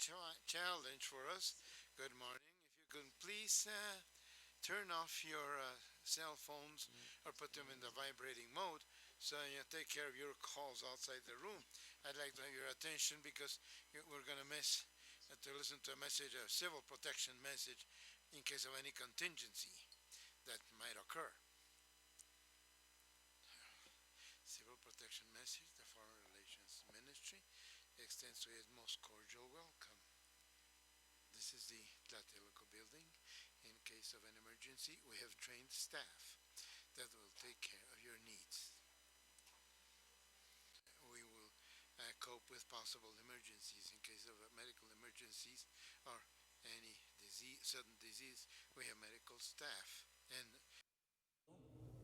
challenge for us. Good morning. If you can please turn off your cell phones or put them in the vibrating mode so you take care of your calls outside the room. I'd like to have your attention because we're going to miss to listen to a message, a civil protection message, in case of any contingency that might occur. Civil protection message, the Foreign Relations Ministry extends to its most cordial welcome. This is the Tlatelolco building. In case of an emergency, we have trained staff that will take care of your needs. We will cope with possible emergencies. In case of medical emergencies or any sudden disease, we have medical staff.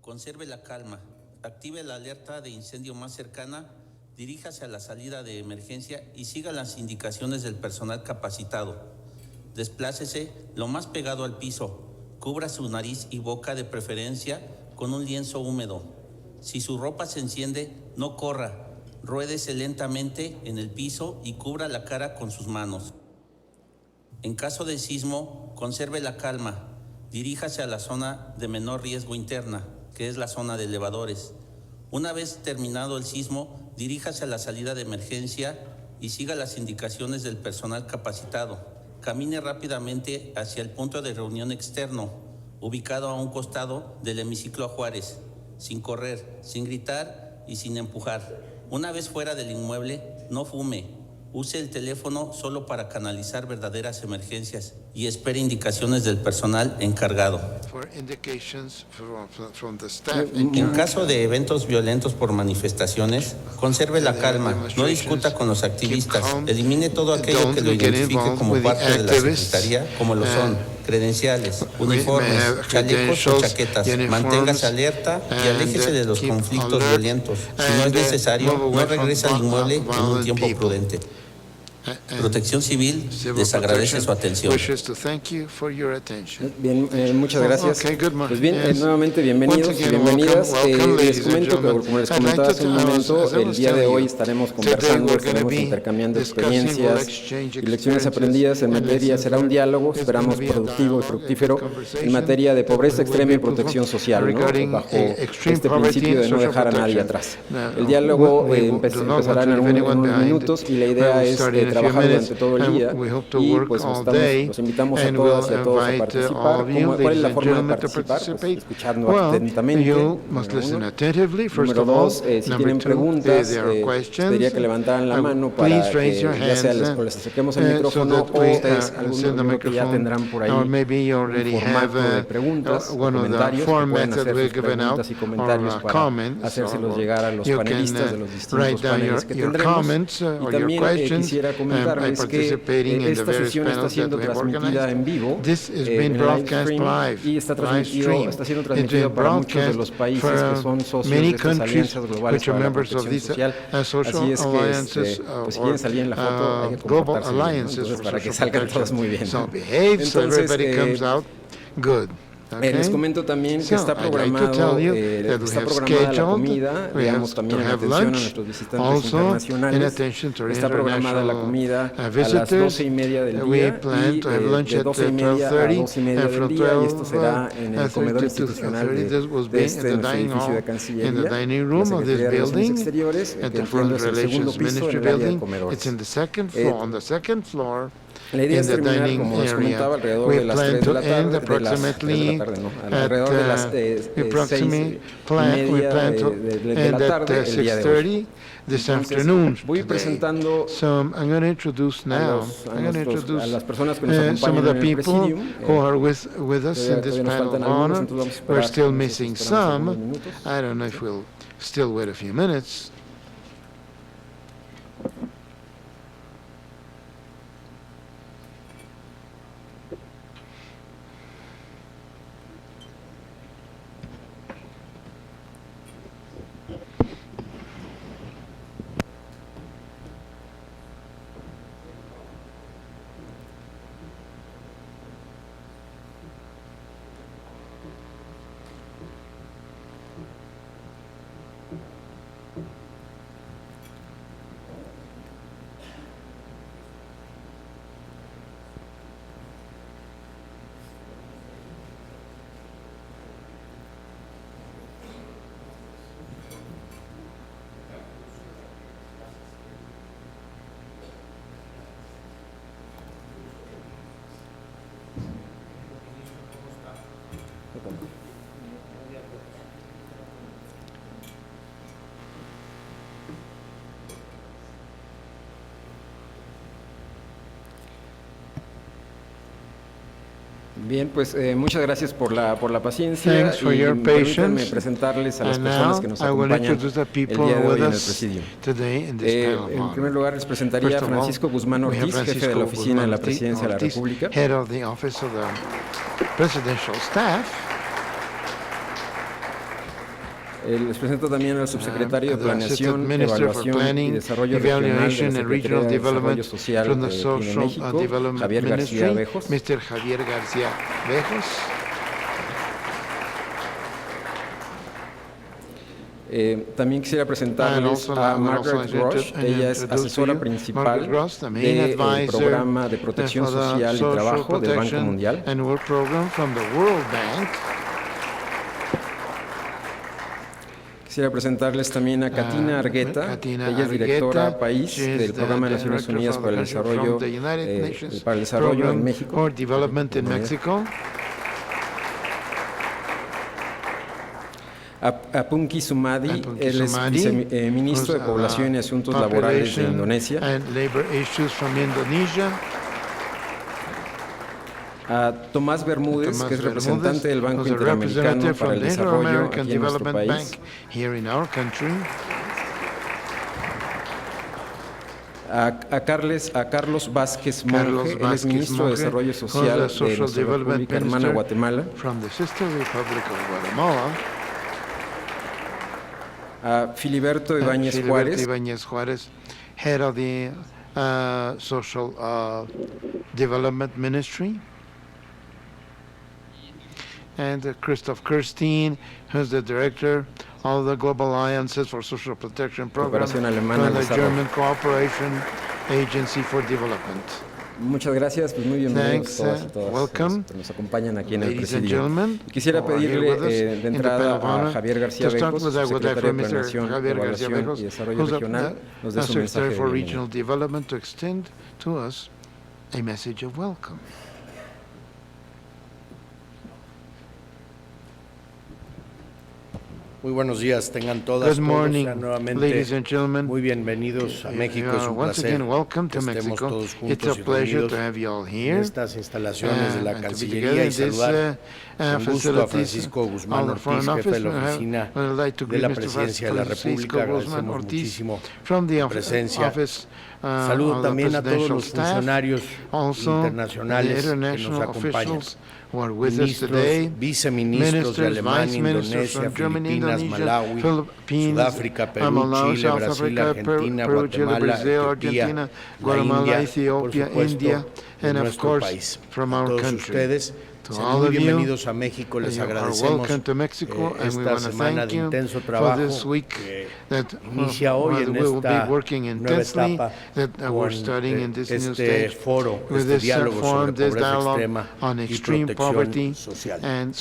Conserve la calma, active la alerta de incendio más cercana, diríjase a la salida de emergencia y siga las indicaciones del personal capacitado. Desplácese lo más pegado al piso, cubra su nariz y boca de preferencia con un lienzo húmedo. Si su ropa se enciende, no corra, ruédese lentamente en el piso y cubra la cara con sus manos. En caso de sismo, conserve la calma, diríjase a la zona de menor riesgo interna, que es la zona de elevadores. Una vez terminado el sismo, diríjase a la salida de emergencia y siga las indicaciones del personal capacitado. Camine rápidamente hacia el punto de reunión externo, ubicado a un costado del hemiciclo Juárez, sin correr, sin gritar y sin empujar. Una vez fuera del inmueble, no fume. Use el teléfono solo para canalizar verdaderas emergencias y espere indicaciones del personal encargado. En caso de eventos violentos por manifestaciones, conserve la calma, no discuta con los activistas, elimine todo aquello que lo identifique como parte de la Secretaría, como lo son credenciales, uniformes, chalecos o chaquetas. Manténgase alerta y aléjese de los conflictos violentos. Si no es necesario, no regrese al inmueble en un tiempo prudente. Protección Civil les agradece su atención. Bien, muchas gracias. Pues bien, nuevamente bienvenidos y bienvenidas. Les comento que, como les comentaba hace un momento, el día de hoy estaremos conversando, estaremos intercambiando experiencias y lecciones aprendidas en materia. Será un diálogo, esperamos, productivo y fructífero en materia de pobreza extrema y protección social, ¿no? Bajo este principio de no dejar a nadie atrás. El diálogo empezará en unos minutos y la idea es trabajar durante todo el día y pues los invitamos a todas y a todos a participar. ¿Cuál es la forma de participar? Pues escuchando atentamente, número dos, si tienen preguntas, pediría que levantaran la mano para que ya sea les acerquemos el micrófono o ustedes, algunos que ya tendrán por ahí un formato de preguntas o comentarios, que pueden hacer sus preguntas y comentarios para hacérselos llegar a los panelistas de los distintos paneles que tendremos. Y también quisiera comentarles que esta sesión está siendo transmitida en vivo en live stream y está siendo transmitida para muchos de los países que son socios de estas alianzas globales para la protección social. Así es que, pues si quieren salir en la foto, hay que comportarse bien, ¿no? Entonces, para que salgan todos muy bien. Entonces, les comento también que está programada la comida, digamos también en atención a nuestros visitantes internacionales. Está programada la comida a las 12:30 del día y de 12:30 a 2:30 del día, y esto será en el comedor institucional de nuestro edificio de Cancillería, la Secretaría de Relaciones Exteriores, que entiendo es el segundo piso en el área de comedores. La idea es terminar, como les comentaba, alrededor de las 3 de la tarde, alrededor de las 6:30 de la tarde el día de hoy. Entonces, voy presentando a las personas que nos acompañan en el presidium. Todavía nos faltan algunos, entonces vamos a esperar algunos minutos. I don't know if we'll still wait a few minutes. Bien, pues muchas gracias por la paciencia. Thanks for your Permítanme patience. presentarles a las And personas now que nos I will acompañan introduce the el people día de hoy with en el us presidio. today in this panel of En honor. primer lugar, les presentaría First a of all, Francisco Guzmán we have Ortíz, jefe de la Francisco oficina de la Guzmán Presidencia de la Ortíz, República. Head of the Office of the Presidential Staff. Les presento también al subsecretario de The Assistant Planeación, Minister for Evaluación y Planning, Desarrollo Regional de la Evaluation and Secretaría Regional de Desarrollo Development Social from the de Social México, Development Javier García Ministry, Bejos. Mr. Javier García Bejos. También quisiera presentarles a Magaret Grosh. Ella es asesora principal del programa de protección social y trabajo del Banco Mundial. Quisiera presentarles también a Katyna Argueta. Ella es directora país del Programa de Naciones Unidas para el Desarrollo en México. A Pungky Sumadi, él es viceministro de Población y Asuntos Laborales de Indonesia. A Tomás Bermudez, que es representante del Banco Interamericano para el Desarrollo aquí en nuestro país. A Carlos Vázquez Monge, él es ministro de Desarrollo Social de nuestra República Hermana Guatemala. A Filiberto Ibáñez Juárez, Head of the Social Development Ministry. And Christoph Kirstein, who's the director of the Global Alliances for Social Protection Program and the German Cooperation Agency for Development. Muchas gracias, pues muy bienvenidos todas y todas que nos acompañan aquí en el presidio. Quisiera pedirle de entrada a Javier García Bejos, secretario de Planeación, Evaluación y Desarrollo Regional, nos dé su mensaje de bienvenida. Muy buenos días, tengan todas, nuevamente muy bienvenidos a México, es un placer que estemos todos juntos y reunidos en estas instalaciones de la Cancillería y saludar con gusto a Francisco Guzmán Ortíz, jefe de la oficina de la Presidencia de la República. Agradecemos muchísimo la presencia. Saludo también a todos los funcionarios internacionales que nos acompañan. Ministros, viceministros de Alemania, Indonesia, Filipinas, Malawi, Sudáfrica, Perú, Chile, Brasil, Argentina, Guatemala, Etiopía, la India, por supuesto, de nuestro país. A todos ustedes, sean muy bienvenidos a México, les agradecemos esta semana de intenso trabajo que inicia hoy en esta nueva etapa con este foro, este diálogo sobre pobreza extrema y protección social. En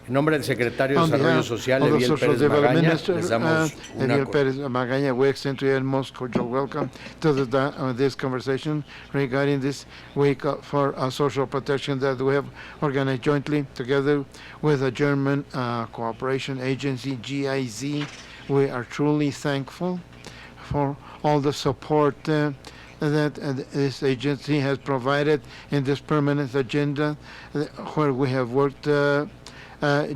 nombre del secretario de Desarrollo Social, Javier Pérez Magaña, les damos una we extend to you the most cordial welcome to this conversation regarding this week for social protection that we have organized jointly together with the German Cooperation Agency, GIZ. We are truly thankful for all the support that this agency has provided in this permanent agenda where we have worked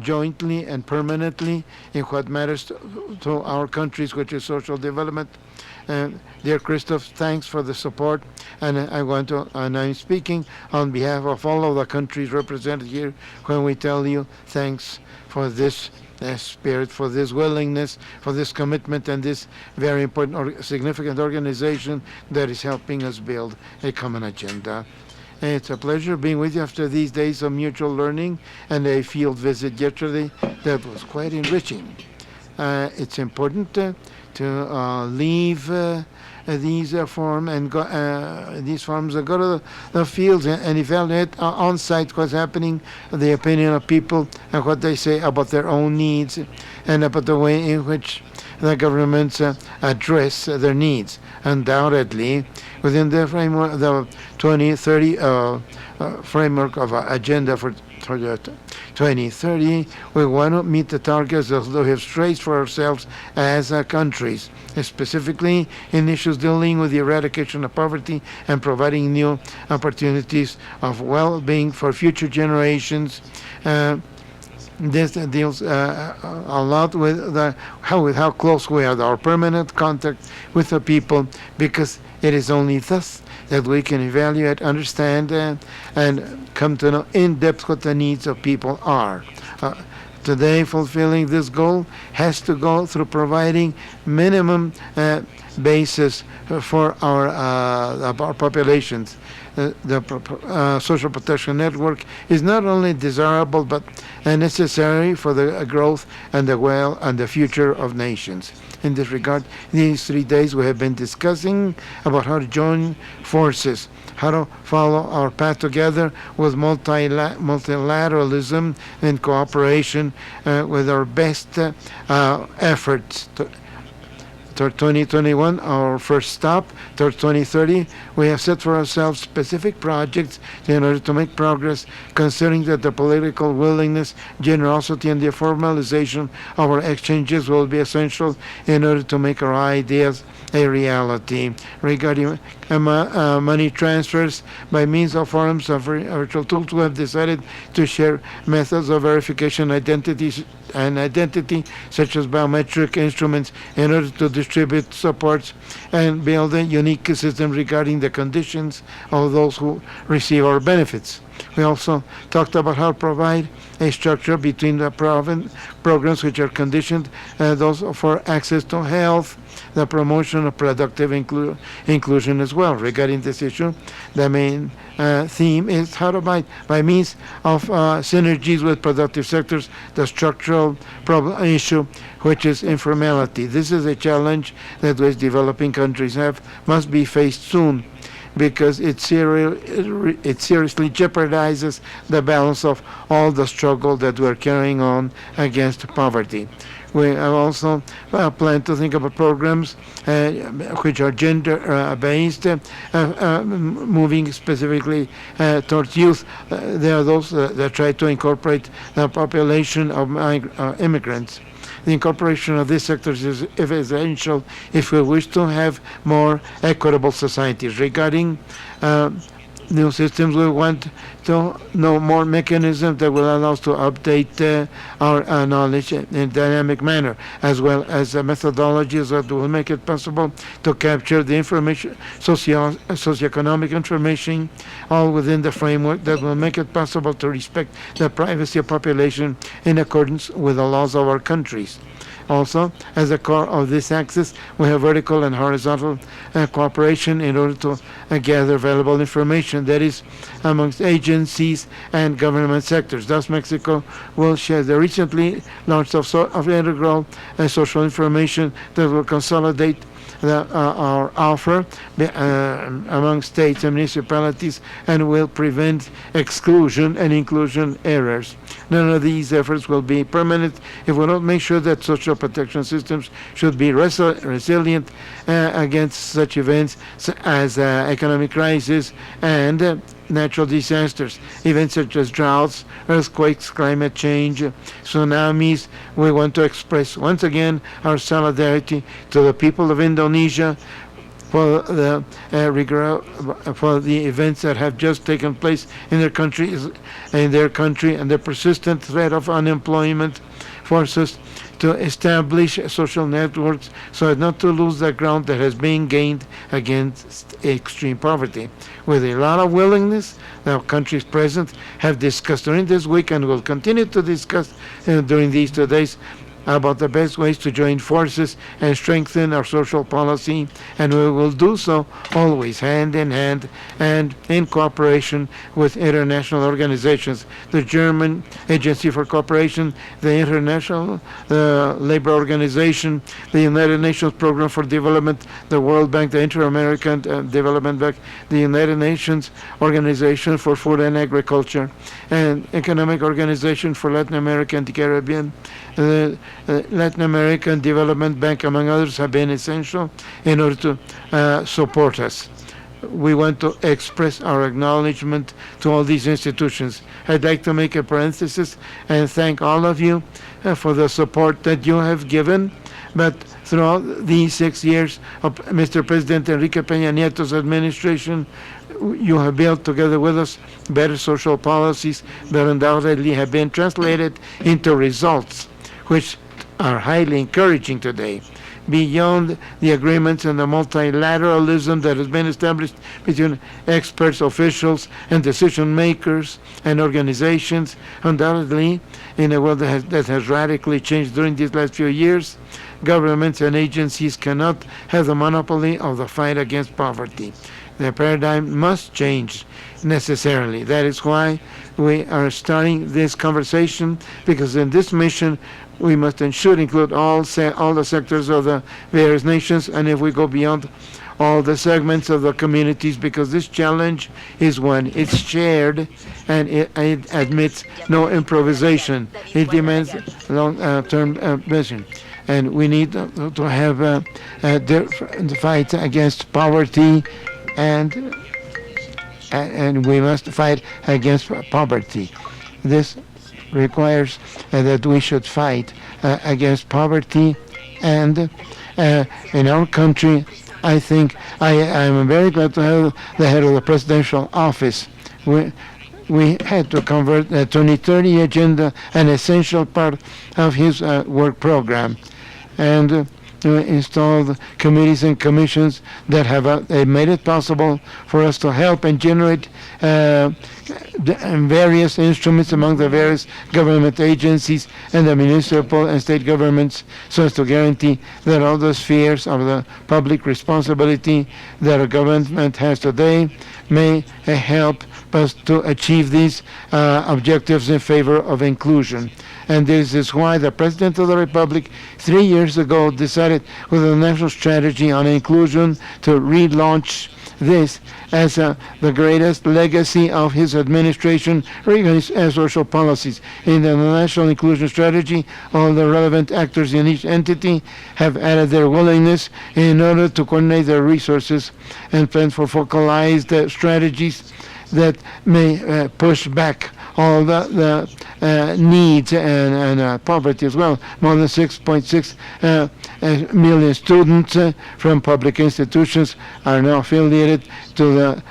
jointly and permanently in what matters to our countries, which is social development. Dear Christoph, thanks for the support, and I'm speaking on behalf of all of the countries represented here when we tell you thanks for this spirit, for this willingness, for this commitment, and this very important significant organization that is helping us build a common agenda. It's a pleasure being with you after these days of mutual learning and a field visit yesterday that was quite enriching. It's important to leave these forms and go to the fields and evaluate on site what's happening, the opinion of people and what they say about their own needs and about the way in which the governments address their needs. Undoubtedly, within the framework, the 2030 framework of agenda for 2030, we want to meet the targets that we have traced for ourselves as countries, specifically in issues dealing with the eradication of poverty and providing new opportunities of well-being for future generations. This deals a lot with how close we are, our permanent contact with the people, because it is only thus that we can evaluate, understand, and come to know in depth what the needs of people are. Today, fulfilling this goal has to go through providing minimum basis for our populations. The social protection network is not only desirable but necessary for the growth and the future of nations. In this regard, these 3 days we have been discussing about how to join forces, how to follow our path together with multilateralism and cooperation with our best efforts. Toward 2021, our first stop. Toward 2030, we have set for ourselves specific projects in order to make progress, considering that the political willingness, generosity, and the formalization of our exchanges will be essential in order to make our ideas a reality. Regarding money transfers by means of forms of virtual tools, we have decided to share methods of verification identity such as biometric instruments in order to distribute supports and build a unique system regarding the conditions of those who receive our benefits. We also talked about how to provide a structure between the programs which are conditioned, those for access to health, the promotion of productive inclusion as well. Regarding this issue, the main theme is how to by means of synergies with productive sectors, the structural problem issue, which is informality. This is a challenge that those developing countries must be faced soon, because it seriously jeopardizes the balance of all the struggle that we're carrying on against poverty. We have also planned to think about programs which are gender-based, moving specifically towards youth. There are those that try to incorporate the population of immigrants. The incorporation of these sectors is essential if we wish to have more equitable societies. Regarding new systems, we want to know more mechanisms that will allow us to update our knowledge in a dynamic manner, as well as methodologies that will make it possible to capture the information, socioeconomic information, all within the framework that will make it possible to respect the privacy of population in accordance with the laws of our countries. Also, as the core of this axis, we have vertical and horizontal cooperation in order to gather valuable information, that is, amongst agencies and government sectors. Thus, Mexico will share the recently launched of integral social information that will consolidate our offer among states and municipalities and will prevent exclusion and inclusion errors. None of these efforts will be permanent if we don't make sure that social protection systems should be resilient against such events as economic crisis and natural disasters, events such as droughts, earthquakes, climate change, tsunamis. We want to express once again our solidarity to the people of Indonesia for the events that have just taken place in their country, and the persistent threat of unemployment forces to establish social networks so as not to lose the ground that has been gained against extreme poverty. With a lot of willingness, the countries present have discussed during this week and will continue to discuss during these 2 days about the best ways to join forces and strengthen our social policy, and we will do so always hand in hand and in cooperation with international organizations, the German Agency for Cooperation, the International Labor Organization, the United Nations Program for Development, the World Bank, the Inter-American Development Bank, the United Nations Organization for Food and Agriculture, and Economic Organization for Latin America and the Caribbean, Latin American Development Bank, among others, have been essential in order to support us. We want to express our acknowledgement to all these institutions. I'd like to make a parenthesis and thank all of you for the support that you have given. But throughout these 6 years of Mr. President Enrique Peña Nieto's administration, you have built together with us better social policies that undoubtedly have been translated into results which are highly encouraging today. Beyond the agreements and the multilateralism that has been established between experts, officials, and decision makers and organizations, undoubtedly, in a world that has radically changed during these last few years, governments and agencies cannot have the monopoly of the fight against poverty. The paradigm must change necessarily. That is why we are starting this conversation, because in this mission we must and should include all the sectors of the various nations, and if we go beyond all the segments of the communities, because this challenge is one. It's shared, and it admits no improvisation. It demands long-term vision. And we need to have the fight against poverty, and we must fight against poverty. This requires that we should fight against poverty, and in our country, I think I am very glad to have the head of the presidential office. We had to convert the 2030 agenda, an essential part of his work program, and installed committees and commissions that have made it possible for us to help and generate various instruments among the various government agencies and the municipal and state governments, so as to guarantee that all the spheres of the public responsibility that a government has today may help us to achieve these objectives in favor of inclusion. And this is why the President of the Republic 3 years ago decided with a national strategy on inclusion to relaunch this as the greatest legacy of his administration regarding social policies. In the national inclusion strategy, all the relevant actors in each entity have added their willingness in order to coordinate their resources and plan for focalized strategies that may push back all the needs and poverty as well. More than 6.6 million students from public institutions are now affiliated to the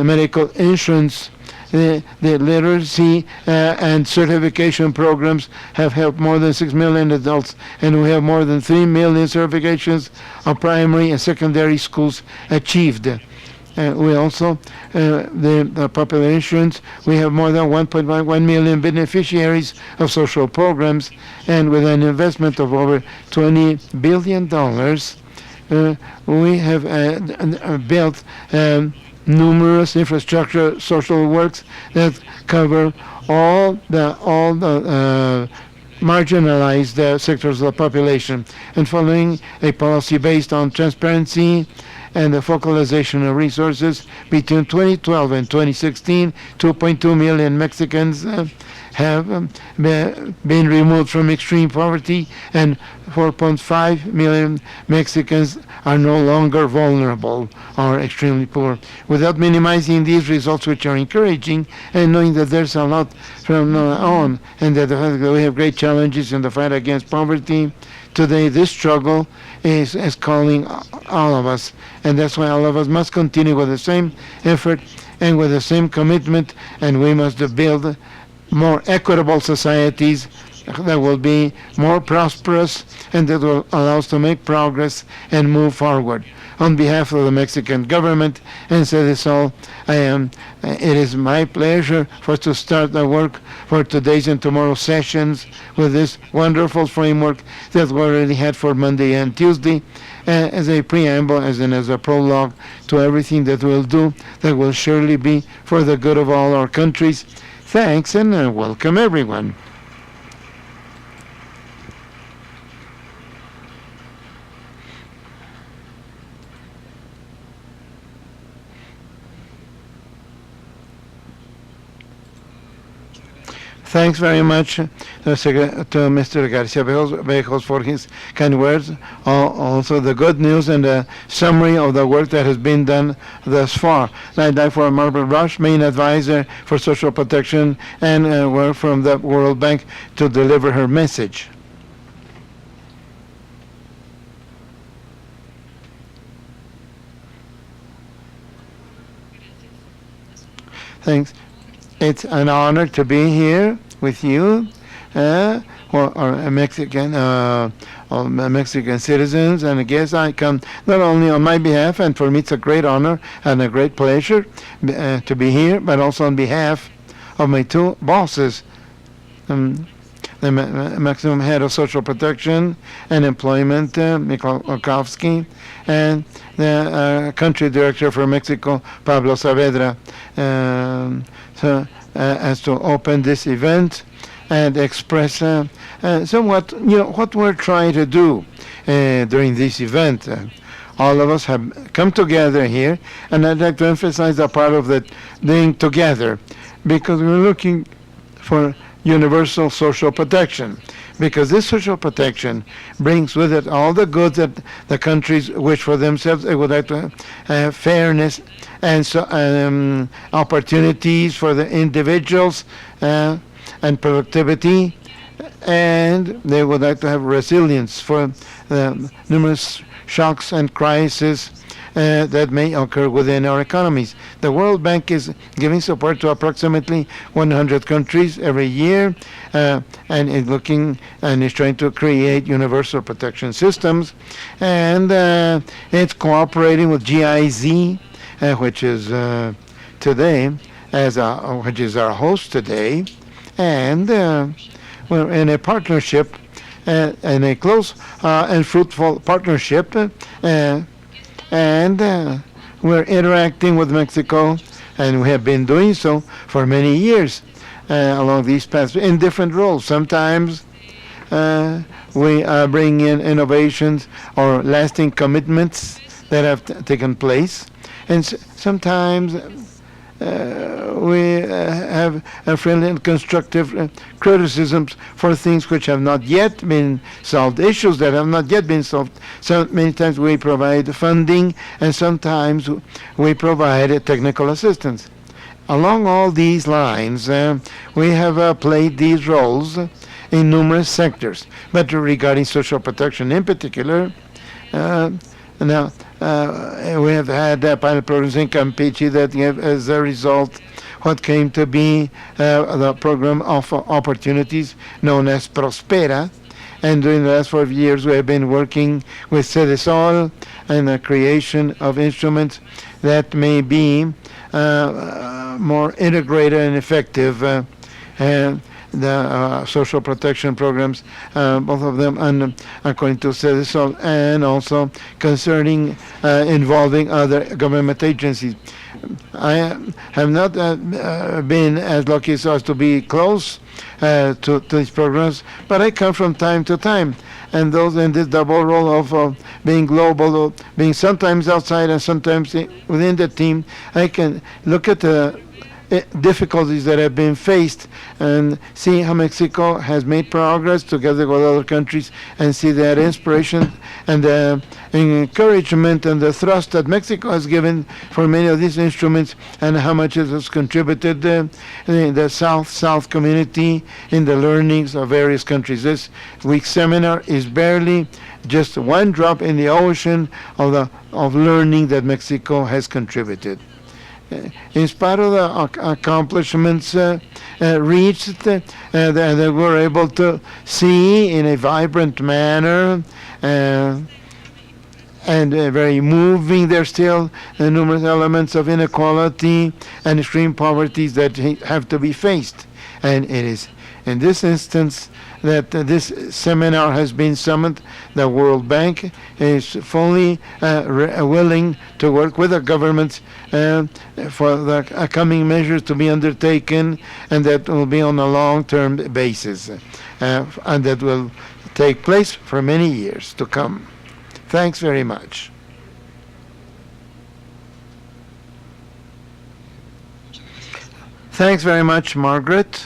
medical insurance. The literacy and certification programs have helped more than 6 million adults, and we have more than 3 million certifications of primary and secondary schools achieved. We also, the popular insurance, we have more than 1.1 million beneficiaries of social programs, and with an investment of over $20 billion, we have built numerous infrastructure social works that cover all the marginalized sectors of the population, and following a policy based on transparency and the focalization of resources, between 2012 and 2016, 2.2 million Mexicans have been removed from extreme poverty, and 4.5 million Mexicans are no longer vulnerable or extremely poor. Without minimizing these results, which are encouraging, and knowing that there's a lot from now on, and that we have great challenges in the fight against poverty, today this struggle is calling all of us, and that's why all of us must continue with the same effort and with the same commitment, and we must build more equitable societies that will be more prosperous and that will allow us to make progress and move forward. On behalf of the Mexican government, and so this all, it is my pleasure for us to start the work for today's and tomorrow's sessions with this wonderful framework that we already had for Monday and Tuesday, as a preamble, as a prologue to everything that we'll do that will surely be for the good of all our countries. Thanks, and welcome everyone. Thanks very much to Mr. García Bejos for his kind words. Also the good news and the summary of the work that has been done thus far. I'd like for Margaret Grosh, main advisor for social protection and work from the World Bank, to deliver her message. Thanks. It's an honor to be here with you, Mexican citizens, and I guess I come not only on my behalf, and for me it's a great honor and a great pleasure to be here, but also on behalf of my two bosses, the maximum head of social protection and employment, Mikolowski, and the country director for Mexico, Pablo Saavedra. As to open this event and express somewhat, what we're trying to do during this event. All of us have come together here, and I'd like to emphasize a part of that being together, because we're looking for universal social protection, because this social protection brings with it all the goods that the countries wish for themselves. They would like to have fairness and so opportunities for the individuals and productivity, and they would like to have resilience for the numerous shocks and crises that may occur within our economies. The World Bank is giving support to approximately 100 countries every year, and is looking and is trying to create universal protection systems, and it's cooperating with GIZ, which is today which is our host today, and we're in a partnership, in a close and fruitful partnership. And we're interacting with Mexico, and we have been doing so for many years along these paths in different roles. Sometimes we bring in innovations or lasting commitments that have taken place, and sometimes we have a friendly and constructive criticisms for things which have not yet been solved, issues that have not yet been solved. So many times we provide funding, and sometimes we provide technical assistance. Along all these lines, we have played these roles in numerous sectors, but regarding social protection in particular, now we have had pilot programs in Campeche that gave as a result what came to be the program of opportunities known as Prospera. And during the last 5 years, we have been working with Cedesol and the creation of instruments that may be more integrated and effective. The social protection programs, both of them according to Cedesol, and also concerning involving other government agencies. I have not been as lucky as to be close to these programs, but I come from time to time, and those in this double role of being global, being sometimes outside and sometimes within the team, I can look at the difficulties that have been faced and see how Mexico has made progress together with other countries, and see that inspiration and the encouragement and the thrust that Mexico has given for many of these instruments, and how much it has contributed in the South community in the learnings of various countries. This week's seminar is barely just one drop in the ocean of learning that Mexico has contributed. In spite of the accomplishments reached, that we're able to see in a vibrant manner and very moving, there's still numerous elements of inequality and extreme poverties that have to be faced. And it is in this instance that this seminar has been summoned. The World Bank is fully willing to work with the governments for the coming measures to be undertaken, and that will be on a long-term basis, and that will take place for many years to come. Thanks very much. Thanks very much, Margaret.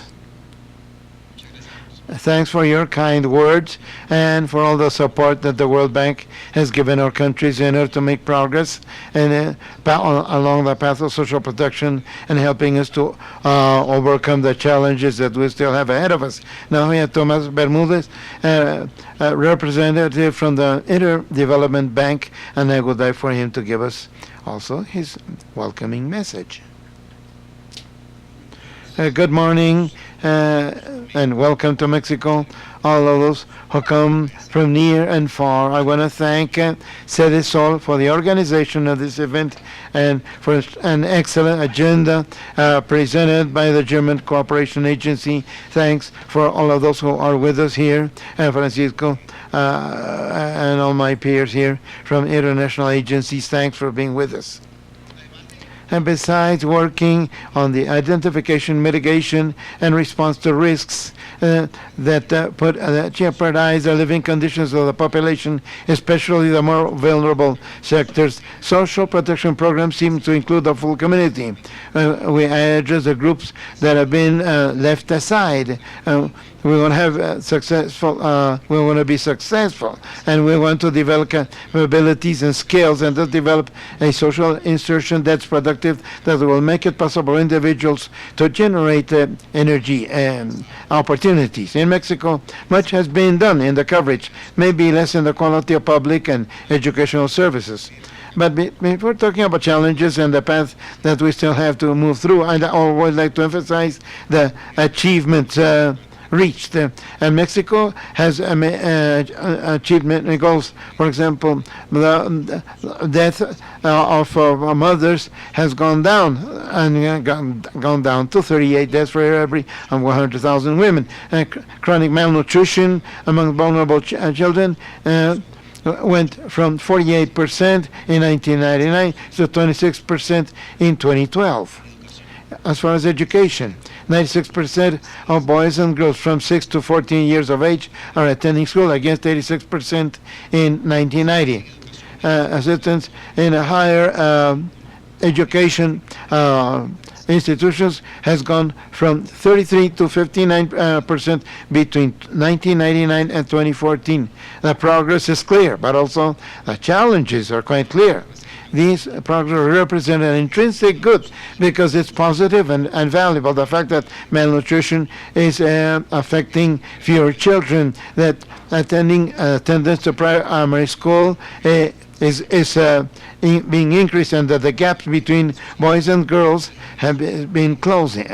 thanks for your kind words and for all the support that the World Bank has given our countries in order to make progress and along the path of social protection and helping us to overcome the challenges that we still have ahead of us. Now we have Tomás Bermudez, representative from the Interdevelopment Bank, and I would like for him to give us also his welcoming message. Good morning and welcome to Mexico, all of those who come from near and far. I want to thank Cedesol for the organization of this event and for an excellent agenda presented by the German Cooperation Agency. Thanks for all of those who are with us here, Francisco and all my peers here from international agencies. Thanks for being with us. And besides working on the identification, mitigation, and response to risks that jeopardize the living conditions of the population, especially the more vulnerable sectors, social protection programs seem to include the full community. We address the groups that have been left aside. We want to have we want to be successful, and we want to develop capabilities and skills and to develop a social insertion that's productive, that will make it possible for individuals to generate energy and opportunities. In Mexico, much has been done in the coverage, maybe less in the quality of public and educational services. But if we're talking about challenges and the path that we still have to move through, I'd always like to emphasize the achievements reached. And Mexico has achievement goals. For example, the death of mothers has gone down and gone down to 38 deaths for every 100,000 women. Chronic malnutrition among vulnerable children went from 48% in 1999 to 26% in 2012. As far as education, 96% of boys and girls from 6 to 14 years of age are attending school, against 86% in 1990. Assistance in a higher education institutions has gone from 33 to 59% between 1999 and 2014. The progress is clear, but also the challenges are quite clear. These progress represent an intrinsic good because it's positive and valuable. The fact that malnutrition is affecting fewer children, that attendance to primary school is being increased, and that the gaps between boys and girls have been closing.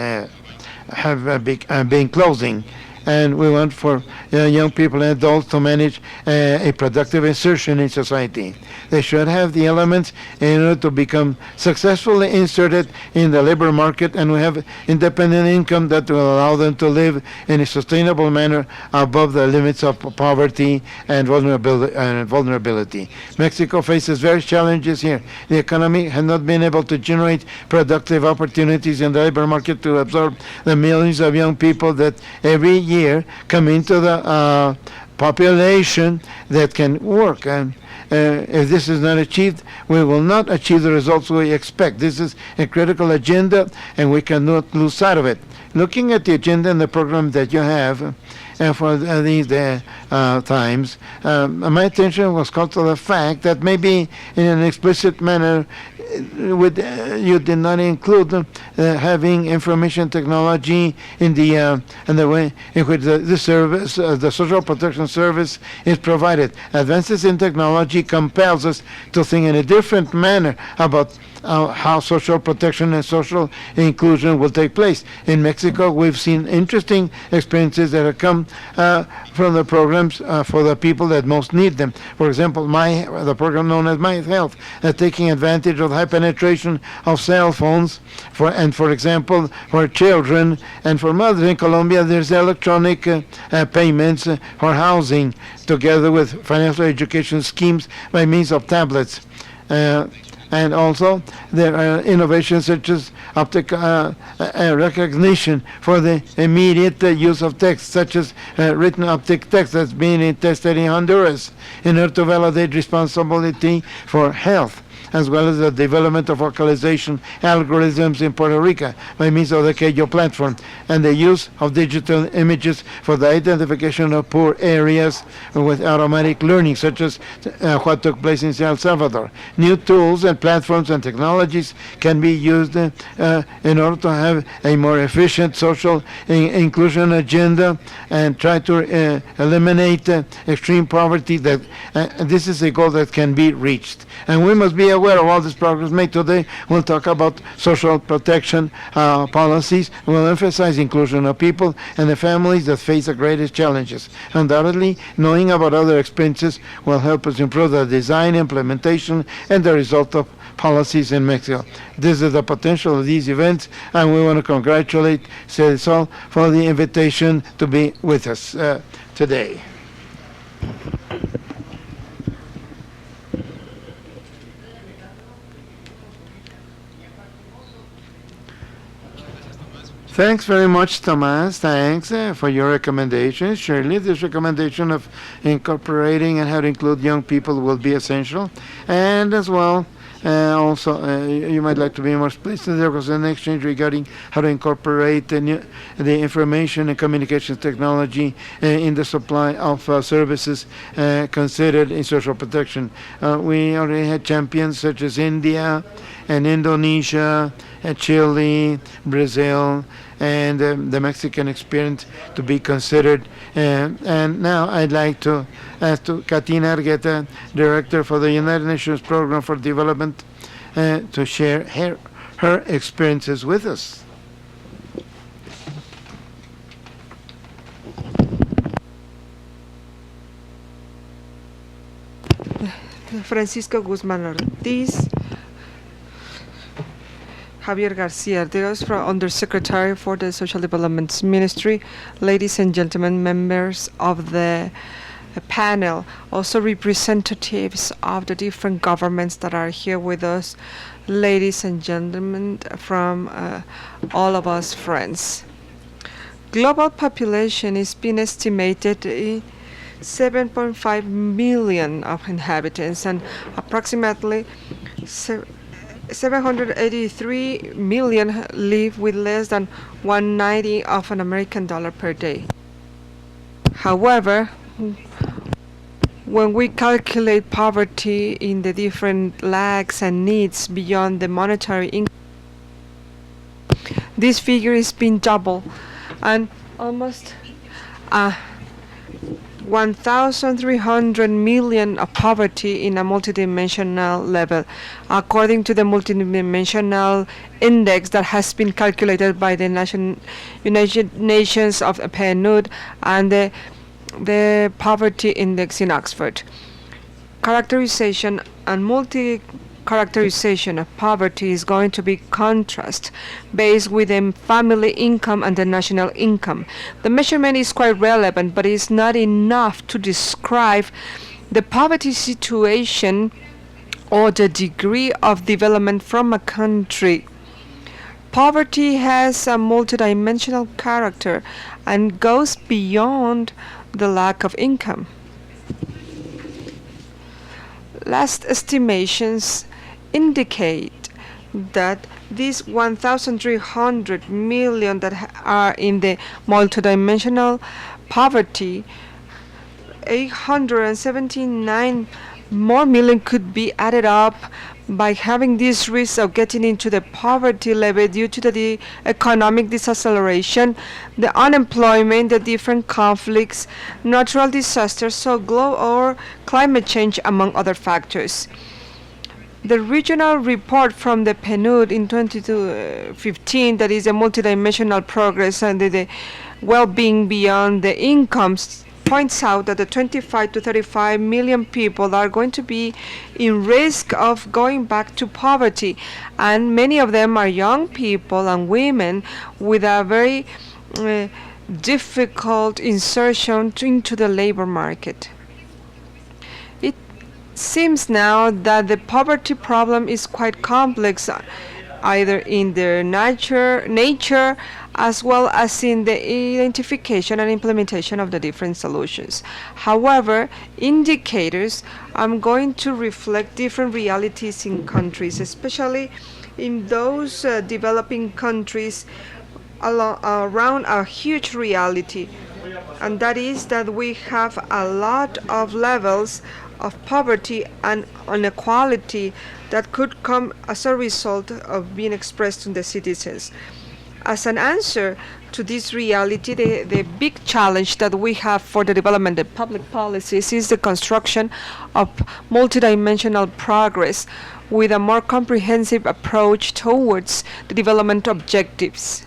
And we want for young people and adults to manage a productive insertion in society. They should have the elements in order to become successfully inserted in the labor market, and we have independent income that will allow them to live in a sustainable manner above the limits of poverty and vulnerability. Mexico faces various challenges here. The economy has not been able to generate productive opportunities in the labor market to absorb the millions of young people that every year come into the population that can work. And if this is not achieved, we will not achieve the results we expect. This is a critical agenda, and we cannot lose sight of it. Looking at the agenda and the program that you have for these times, my attention was called to the fact that maybe in an explicit manner you did not include having information technology in the way in which the service, the social protection service, is provided. Advances in technology compels us to think in a different manner about how social protection and social inclusion will take place. In Mexico, we've seen interesting experiences that have come from the programs for the people that most need them. For example, the program known as My Health, taking advantage of high penetration of cell phones, for example, for children and for mothers. In Colombia, there's electronic payments for housing, together with financial education schemes by means of tablets. And also, there are innovations such as optic recognition for the immediate use of text, such as written optic text that's being tested in Honduras in order to validate responsibility for health. as well as the development of localization algorithms in Puerto Rico by means of the Keyo platform, and the use of digital images for the identification of poor areas with automatic learning, such as what took place in El Salvador. New tools and platforms and technologies can be used in order to have a more efficient social inclusion agenda and try to eliminate extreme poverty. That this is a goal that can be reached, and we must be aware of all this progress made. Today we'll talk about social protection policies. We'll emphasize inclusion of people and the families that face the greatest challenges. Undoubtedly, knowing about other expenses will help us improve the design, implementation, and the result of policies in Mexico. This is the potential of these events, and we want to congratulate Cedesol for the invitation to be with us today. Thanks very much, Tomás. Thanks for your recommendations. Surely this recommendation of incorporating and how to include young people will be essential. And as well, you might like to be more explicit. There was an exchange regarding how to incorporate the information and communications technology in the supply of services considered in social protection. We already had champions such as India and Indonesia, Chile, Brazil, and the Mexican experience to be considered. And now I'd like to ask Katyna Argueta, Director for the United Nations Program for Development, to share her experiences with us. Francisco Guzmán Ortíz, Javier García, from Undersecretary for the Social Development Ministry, ladies and gentlemen, members of the panel, also representatives of the different governments that are here with us, ladies and gentlemen from all of us friends. Global population is being estimated 7.5 million of inhabitants, and approximately 783 million live with less than 1/90 of an American dollar per day. However, when we calculate poverty in the different lacks and needs beyond the monetary income, this figure is being doubled, and almost 1,300 million of poverty in a multidimensional level, according to the multidimensional index that has been calculated by the United Nations of PNUD and the Poverty Index in Oxford. Characterization and multi-characterization of poverty is going to be contrast based with the family income and the national income. The measurement is quite relevant, but it's not enough to describe the poverty situation or the degree of development from a country. Poverty has a multidimensional character and goes beyond the lack of income. Last estimations indicate that these 1,300 million that are in the multidimensional poverty, 879 more million could be added up by having this risk of getting into the poverty level due to the economic deceleration, the unemployment, the different conflicts, natural disasters, so global or climate change, among other factors. The regional report from the PNUD in 2015, that is a multidimensional progress and the well-being beyond the incomes, points out that the 25 to 35 million people are going to be in risk of going back to poverty, and many of them are young people and women with a very difficult insertion into the labor market. It seems now that the poverty problem is quite complex, either in their nature as well as in the identification and implementation of the different solutions. However, indicators are going to reflect different realities in countries, especially in those developing countries around a huge reality, and that is that we have a lot of levels of poverty and inequality that could come as a result of being expressed in the citizens. As an answer to this reality, the big challenge that we have for the development of public policies is the construction of multidimensional progress with a more comprehensive approach towards the development objectives.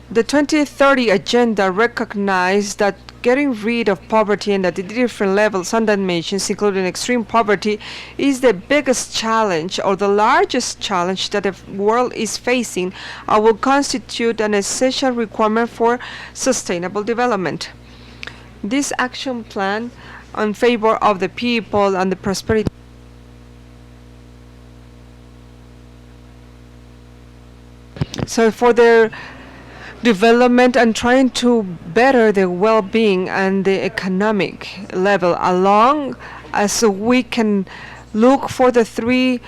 The 2030 Agenda recognized that getting rid of poverty and at the different levels and dimensions, including extreme poverty, is the biggest challenge or the largest challenge that the world is facing and will constitute an essential requirement for sustainable development. This action plan in favor of the people and the prosperity for their development and trying to better the well-being and the economic level, along as we can look for the three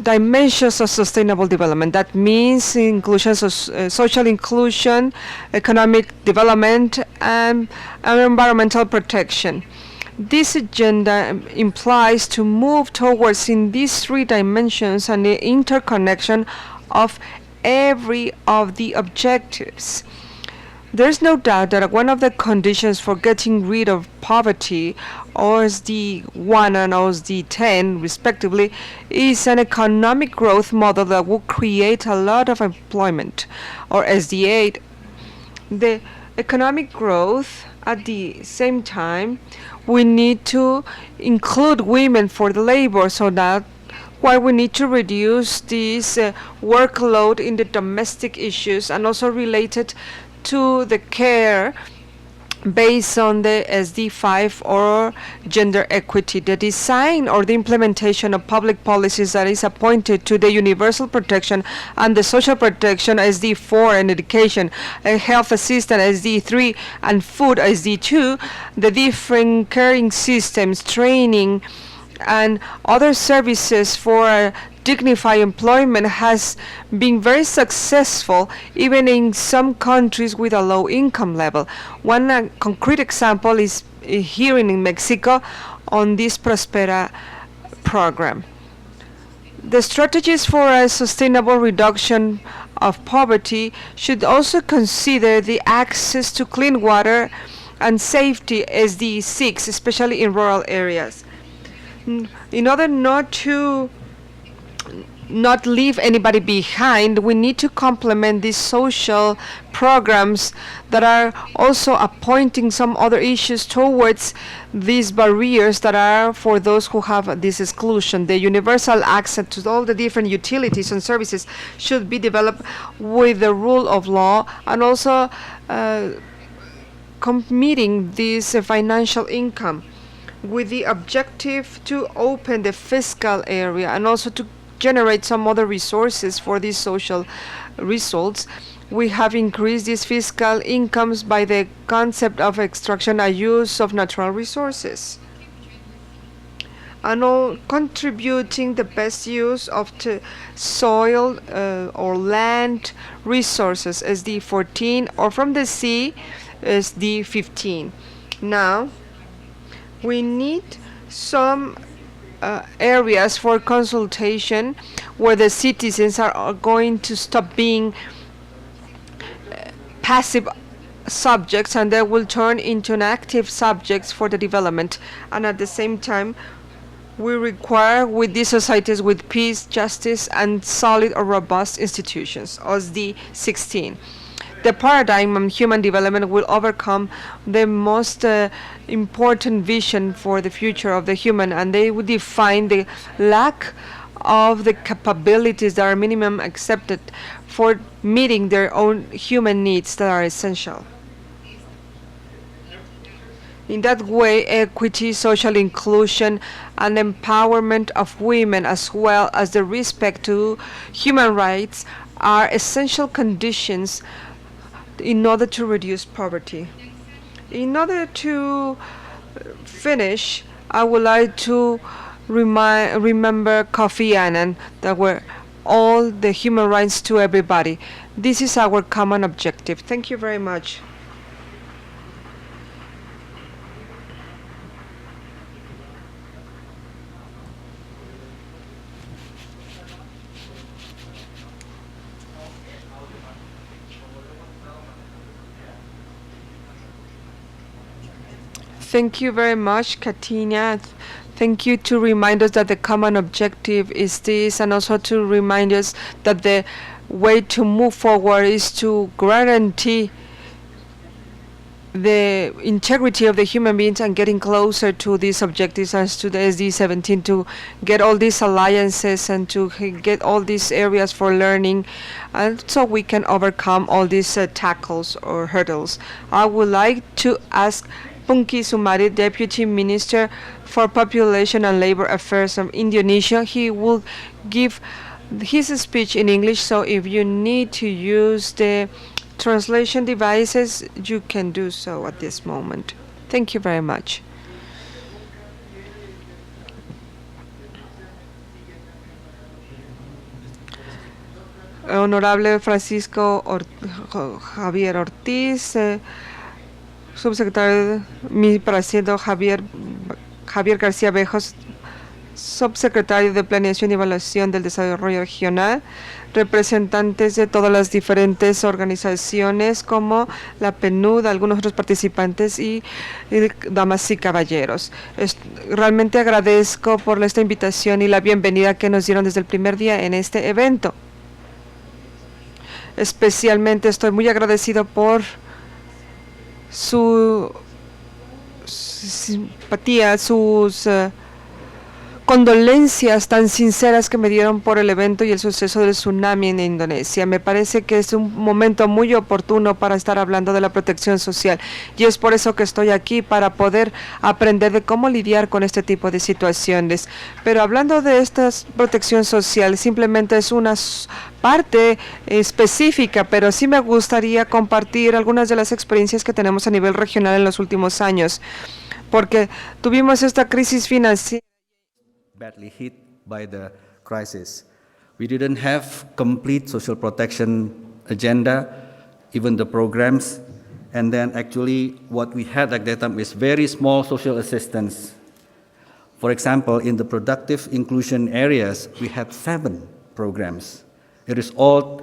dimensions of sustainable development. That means inclusion, social inclusion, economic development, and environmental protection. This agenda implies to move towards in these three dimensions and the interconnection of every of the objectives. There's no doubt that one of the conditions for getting rid of poverty, OSD 1 and OSD 10 respectively, is an economic growth model that will create a lot of employment, or SD 8. The economic growth, at the same time, we need to include women for the labor, so that why we need to reduce this workload in the domestic issues and also related to the care based on the SD5 or gender equity. The design or the implementation of public policies that is appointed to the universal protection and the social protection SD4 and education, health assistance SD3 and food SD2, the different caring systems, training, and other services for dignified employment has been very successful even in some countries with a low income level. One concrete example is here in Mexico on this Prospera program. The strategies for a sustainable reduction of poverty should also consider the access to clean water and safety SD6, especially in rural areas. In order not leave anybody behind, we need to complement these social programs that are also appointing some other issues towards these barriers that are for those who have this exclusion. The universal access to all the different utilities and services should be developed with the rule of law, and also committing this financial income with the objective to open the fiscal area and also to generate some other resources for these social results. We have increased these fiscal incomes by the concept of extraction and use of natural resources, and all contributing the best use of the soil or land resources, SD14, or from the sea, SD15. Now, we need some areas for consultation where the citizens are going to stop being passive subjects and they will turn into an active subjects for the development. And at the same time, we require with these societies with peace, justice, and solid or robust institutions, OSD 16. The paradigm of human development will overcome the most important vision for the future of the human, and they would define the lack of the capabilities that are minimum accepted for meeting their own human needs that are essential. In that way, equity, social inclusion, and empowerment of women, as well as the respect to human rights, are essential conditions in order to reduce poverty. In order to finish, I would like to remember Kofi Annan, that were all the human rights to everybody. This is our common objective. Thank you very much. Thank you very much, Katyna. Thank you to remind us that the common objective is this, and also to remind us that the way to move forward is to guarantee the integrity of the human beings and getting closer to these objectives as to the SD17, to get all these alliances and to get all these areas for learning, and so we can overcome all these tackles or hurdles. I would like to ask Pungky Sumadi, Deputy Minister for Population and Labor Affairs of Indonesia. He will give his speech in English, so if you need to use the translation devices, you can do so at this moment. Thank you very much. Honorable Francisco Javier Ortíz, subsecretario, mi parecido Javier García Bejos, subsecretario de Planeación y Evaluación del Desarrollo Regional, representantes de todas las diferentes organizaciones como la PNUD, algunos otros participantes y damas y caballeros. Realmente agradezco por esta invitación y la bienvenida que nos dieron desde el primer día en este evento. Especialmente estoy muy agradecido por su simpatía, sus condolencias tan sinceras que me dieron por el evento y el suceso del tsunami en Indonesia. Me parece que es un momento muy oportuno para estar hablando de la protección social, y es por eso que estoy aquí, para poder aprender de cómo lidiar con este tipo de situaciones. Pero hablando de esta protección social, simplemente es una parte específica, pero sí me gustaría compartir algunas de las experiencias que tenemos a nivel regional en los últimos años, porque tuvimos esta crisis financiera badly hit by the crisis. We didn't have complete social protection agenda, even the programs, and then actually what we had at that time is very small social assistance. For example, in the productive inclusion areas, we had 7 programs. It is all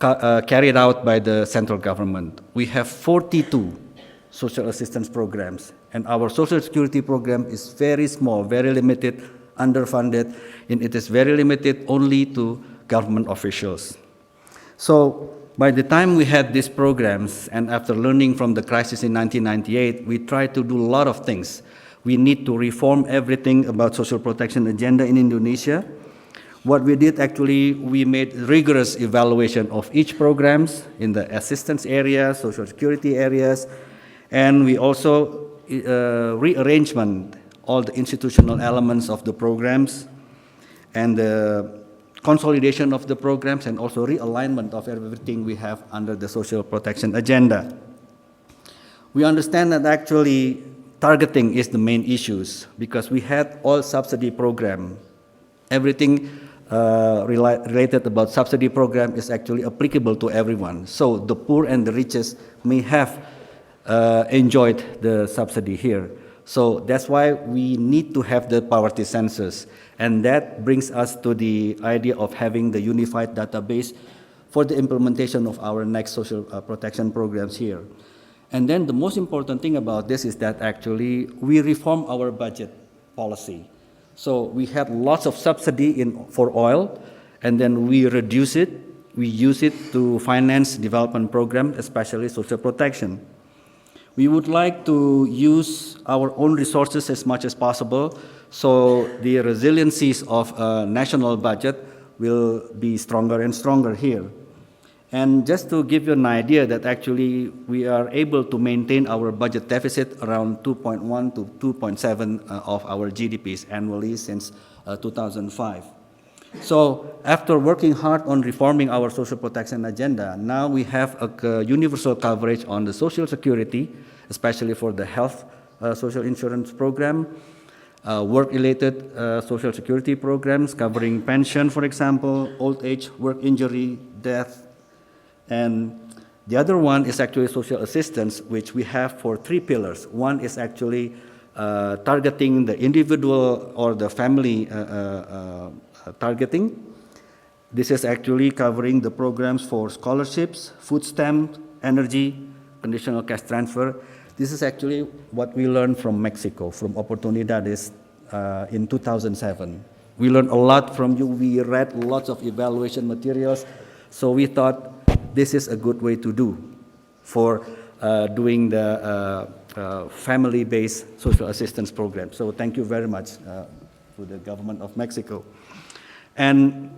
carried out by the central government. We have 42 social assistance programs, and our social security program is very small, very limited, underfunded, and it is very limited only to government officials. So by the time we had these programs, and after learning from the crisis in 1998, we tried to do a lot of things. We need to reform everything about social protection agenda in Indonesia. What we did actually, we made rigorous evaluation of each programs in the assistance area, social security areas, and we also rearrangement all the institutional elements of the programs and the consolidation of the programs, and also realignment of everything we have under the social protection agenda. We understand that actually targeting is the main issues, because we had all subsidy program. Everything related about subsidy program is actually applicable to everyone. So the poor and the richest may have enjoyed the subsidy here. So that's why we need to have the poverty census. And that brings us to the idea of having the unified database for the implementation of our next social protection programs here. And then the most important thing about this is that actually we reform our budget policy. So we had lots of subsidy for oil, and then we reduce it. We use it to finance development programs, especially social protection. We would like to use our own resources as much as possible, so the resiliencies of a national budget will be stronger and stronger here. And just to give you an idea that actually we are able to maintain our budget deficit around 2.1 to 2.7 of our GDPs annually since 2005. So after working hard on reforming our social protection agenda, now we have a universal coverage on the social security, especially for the health social insurance program, work-related social security programs covering pension, for example, old age, work injury, death, and the other one is actually social assistance, which we have for 3 pillars. One is actually targeting the individual or the family targeting. This is actually covering the programs for scholarships, food stamp, energy, conditional cash transfer. This is actually what we learned from Mexico, from Oportunidades in 2007. We learned a lot from you. We read lots of evaluation materials. So we thought this is a good way to do for doing the family-based social assistance program. So thank you very much to the government of Mexico. And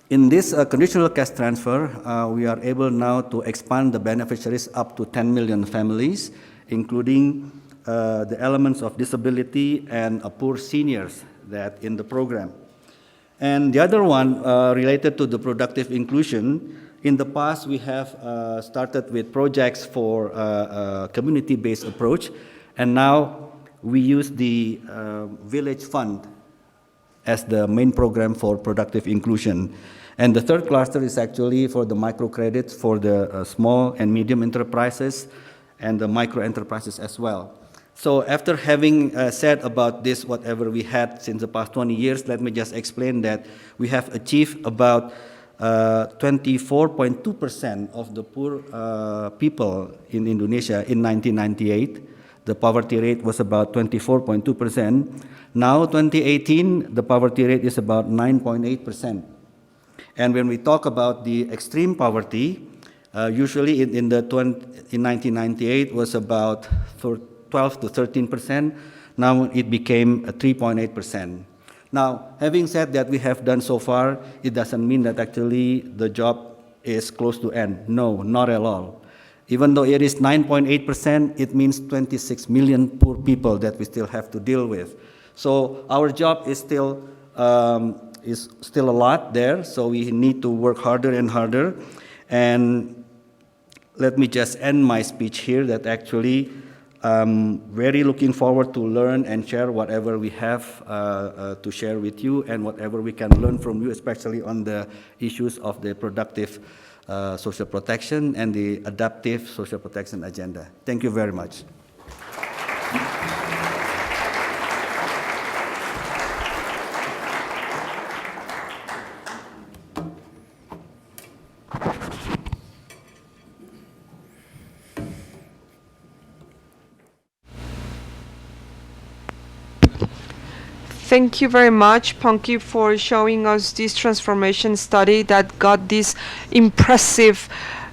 in this conditional cash transfer, we are able now to expand the beneficiaries up to 10 million families, including the elements of disability and poor seniors that in the program. And the other one related to the productive inclusion. In the past, we have started with projects for a community-based approach, and now we use the Village Fund as the main program for productive inclusion. And the third cluster is actually for the microcredits for the small and medium enterprises and the micro enterprises as well. So after having said about this, whatever we had since the past 20 years, let me just explain that we have achieved about 24.2% of the poor people in Indonesia in 1998. The poverty rate was about 24.2%. Now, 2018, the poverty rate is about 9.8%. And when we talk about the extreme poverty, usually in 1998 was about 12 to 13%. Now it became 3.8%. Now, having said that we have done so far, it doesn't mean that actually the job is close to end. No, not at all. Even though it is 9.8%, it means 26 million poor people that we still have to deal with. So our job is still a lot there, so we need to work harder and harder. And let me just end my speech here that actually I'm very looking forward to learn and share whatever we have to share with you and whatever we can learn from you, especially on the issues of the productive social protection and the adaptive social protection agenda. Thank you very much. Thank you very much, Pungky, for showing us this transformation study that got these impressive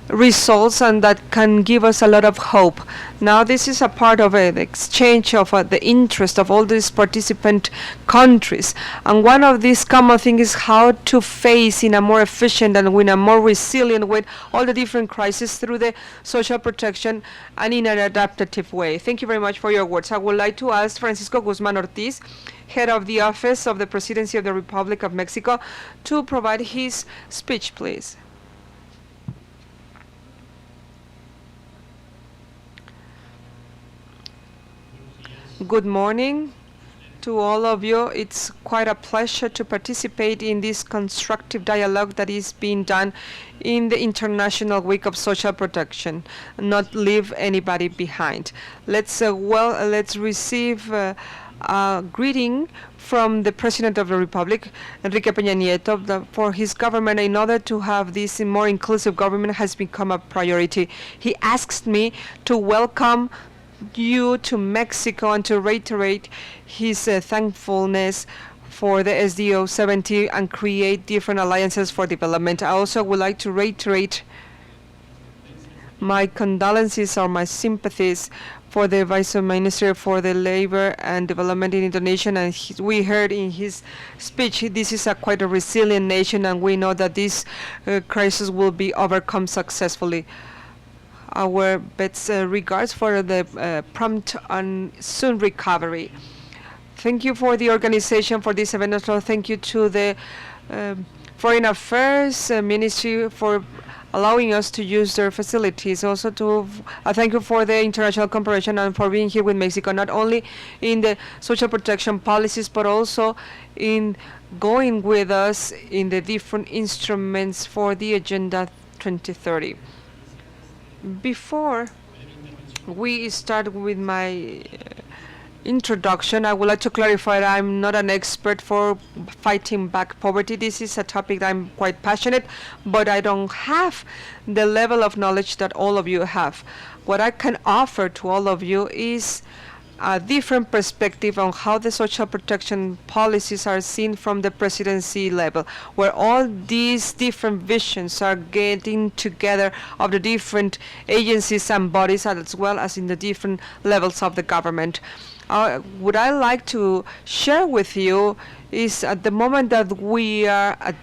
results and that can give us a lot of hope. Now this is a part of an exchange of the interest of all these participant countries, and one of these common things is how to face in a more efficient and in a more resilient way all the different crises through the social protection and in an adaptive way. Thank you very much for your words. I would like to ask Francisco Guzmán Ortíz, Head of the Office of the Presidency of the Republic of Mexico, to provide his speech, please. Good morning to all of you. It's quite a pleasure to participate in this constructive dialogue that is being done in the International Week of Social Protection, not leave anybody behind. Let's receive a greeting from the President of the Republic, Enrique Peña Nieto, for his government. In order to have this more inclusive government has become a priority. He asked me to welcome you to Mexico and to reiterate his thankfulness for the SDO 70 and create different alliances for development. I also would like to reiterate my condolences or my sympathies for the Vice Minister for the Labor and Development in Indonesia, and we heard in his speech this is quite a resilient nation, and we know that this crisis will be overcome successfully. Our best regards for the prompt and soon recovery. Thank you for the organization for this event. Also, thank you to the Foreign Affairs Ministry for allowing us to use their facilities. Also to thank you for the international cooperation and for being here with Mexico, not only in the social protection policies, but also in going with us in the different instruments for the Agenda 2030. Before we start with my introduction, I would like to clarify that I'm not an expert for fighting back poverty. This is a topic that I'm quite passionate, but I don't have the level of knowledge that all of you have. What I can offer to all of you is a different perspective on how the social protection policies are seen from the presidency level, where all these different visions are getting together of the different agencies and bodies, as well as in the different levels of the government. What I like to share with you is at the moment that we are at,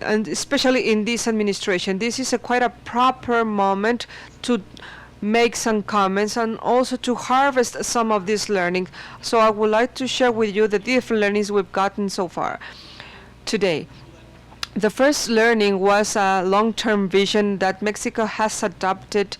and especially in this administration, this is quite a proper moment to make some comments and also to harvest some of this learning. So I would like to share with you the different learnings we've gotten so far today. The first learning was a long-term vision that Mexico has adopted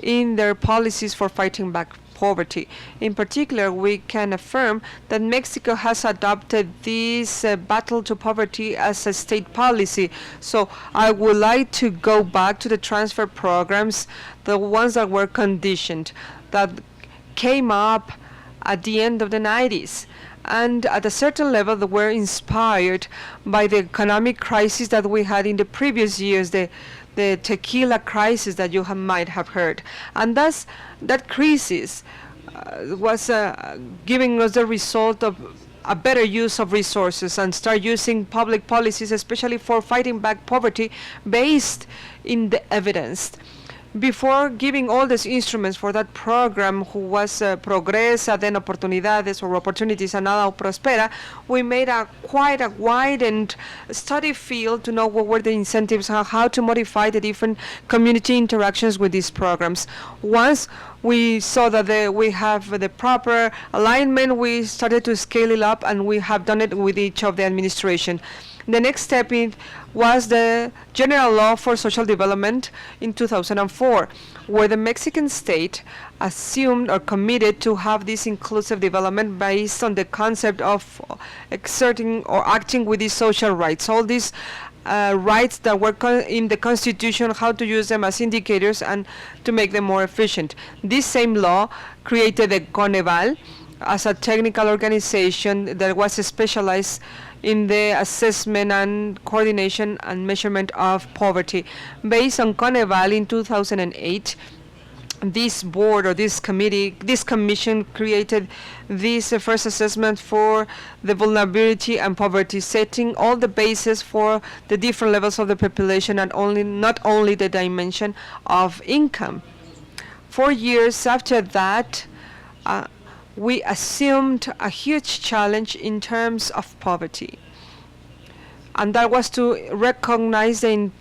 in their policies for fighting back poverty. In particular, we can affirm that Mexico has adopted this battle to poverty as a state policy. So I would like to go back to the transfer programs, the ones that were conditioned, that came up at the end of the 90s. And at a certain level, they were inspired by the economic crisis that we had in the previous years, the tequila crisis that you might have heard. And thus, that crisis was giving us the result of a better use of resources and start using public policies, especially for fighting back poverty, based in the evidence. Before giving all these instruments for that program, who was Progresa, then Oportunidades or Opportunities, and now Prospera, we made quite a widened study field to know what were the incentives, how to modify the different community interactions with these programs. Once we saw that we have the proper alignment, we started to scale it up, and we have done it with each of the administration. The next step was the General Law for Social Development in 2004, where the Mexican state assumed or committed to have this inclusive development based on the concept of exerting or acting with these social rights. All these rights that were in the Constitution, how to use them as indicators and to make them more efficient. This same law created the Coneval as a technical organization that was specialized in the assessment and coordination and measurement of poverty. Based on Coneval in 2008, this board or this commission created this first assessment for the vulnerability and poverty, setting all the bases for the different levels of the population and not only the dimension of income. 4 years after that, we assumed a huge challenge in terms of poverty. And that was to recognize the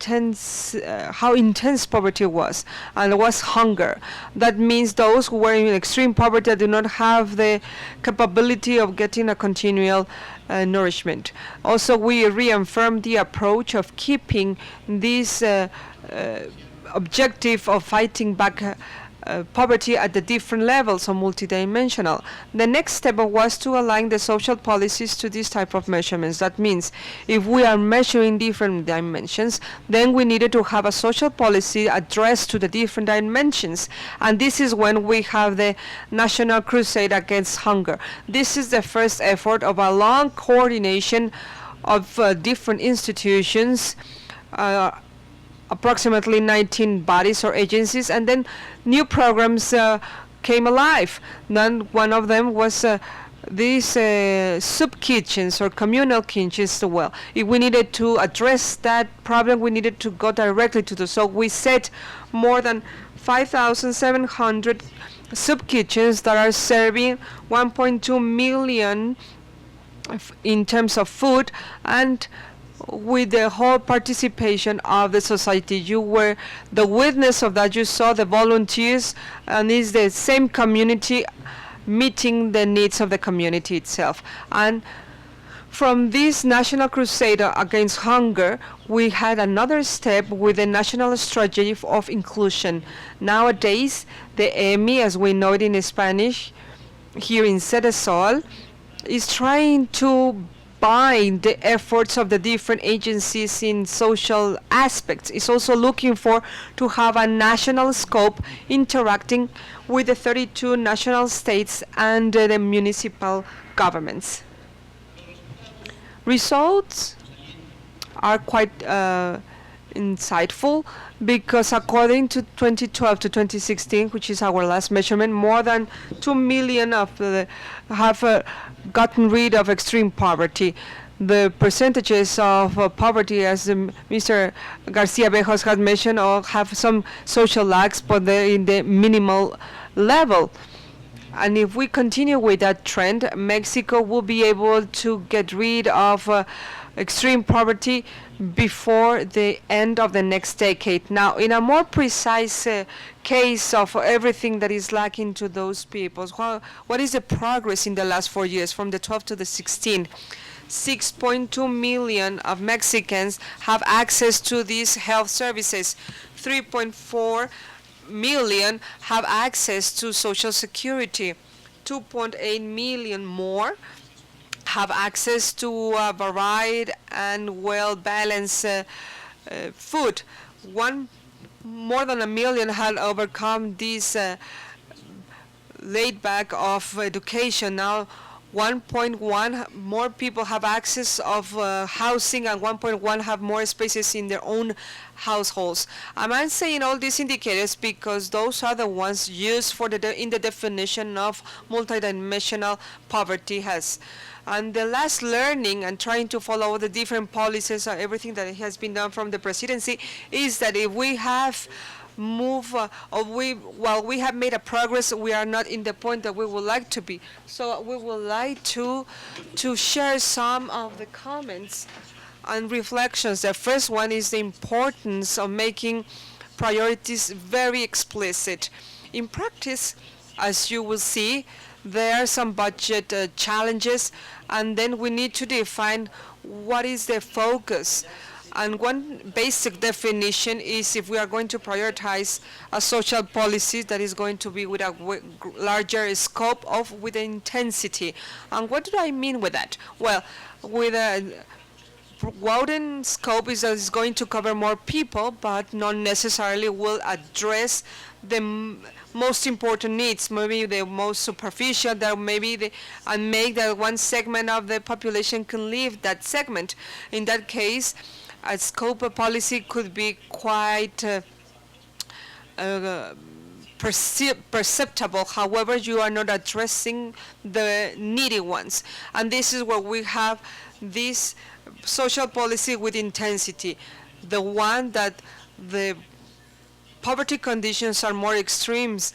how intense poverty was, and it was hunger. That means those who were in extreme poverty do not have the capability of getting a continual nourishment. Also, we reaffirmed the approach of keeping this objective of fighting back poverty at the different levels, so multidimensional. The next step was to align the social policies to this type of measurements. That means if we are measuring different dimensions, then we needed to have a social policy addressed to the different dimensions. And this is when we have the National Crusade Against Hunger. This is the first effort of a long coordination of different institutions, approximately 19 bodies or agencies, and then new programs came alive. Then one of them was these soup kitchens or communal kitchens. Well, if we needed to address that problem, we needed to go directly to so we set more than 5,700 soup kitchens that are serving 1.2 million in terms of food, and with the whole participation of the society. You were the witness of that. You saw the volunteers, and it's the same community meeting the needs of the community itself. And From this national crusade against hunger, we had another step with the national strategy of inclusion. Nowadays, the EMI, as we know it in Spanish, here in Cedesol, is trying to bind the efforts of the different agencies in social aspects. It's also looking to have a national scope interacting with the 32 national states and the municipal governments. Results are quite insightful, because according to 2012 to 2016, which is our last measurement, more than 2 million have gotten rid of extreme poverty. The percentages of poverty, as Mr. García Bejos had mentioned, have some social lags, but they're in the minimal level. And if we continue with that trend, Mexico will be able to get rid of extreme poverty before the end of the next decade. Now, in a more precise case of everything that is lacking to those peoples, what is the progress in the last 4 years, from the 12 to the 16? 6.2 million of Mexicans have access to these health services. 3.4 million have access to Social Security. 2.8 million more have access to varied and well-balanced food. More than 1 million had overcome this laid back of education. Now 1.1 more people have access of housing, and 1.1 have more spaces in their own households. I'm saying all these indicators because those are the ones used for in the definition of multidimensional poverty has. And the last learning and trying to follow the different policies and everything that has been done from the presidency is that if we have while we have made a progress, we are not in the point that we would like to be. So we would like to share some of the comments and reflections. The first one is the importance of making priorities very explicit. In practice, as you will see, there are some budget challenges, and then we need to define what is the focus. And one basic definition is if we are going to prioritize a social policy that is going to be with a larger scope with intensity. And what do I mean with that? Well, with a broadened scope is going to cover more people, but not necessarily will address the most important needs, maybe the most superficial, that maybe and make that one segment of the population can leave that segment. In that case, a scope of policy could be quite perceptible. However, you are not addressing the needy ones. And this is where we have this social policy with intensity, the one that the poverty conditions are more extremes,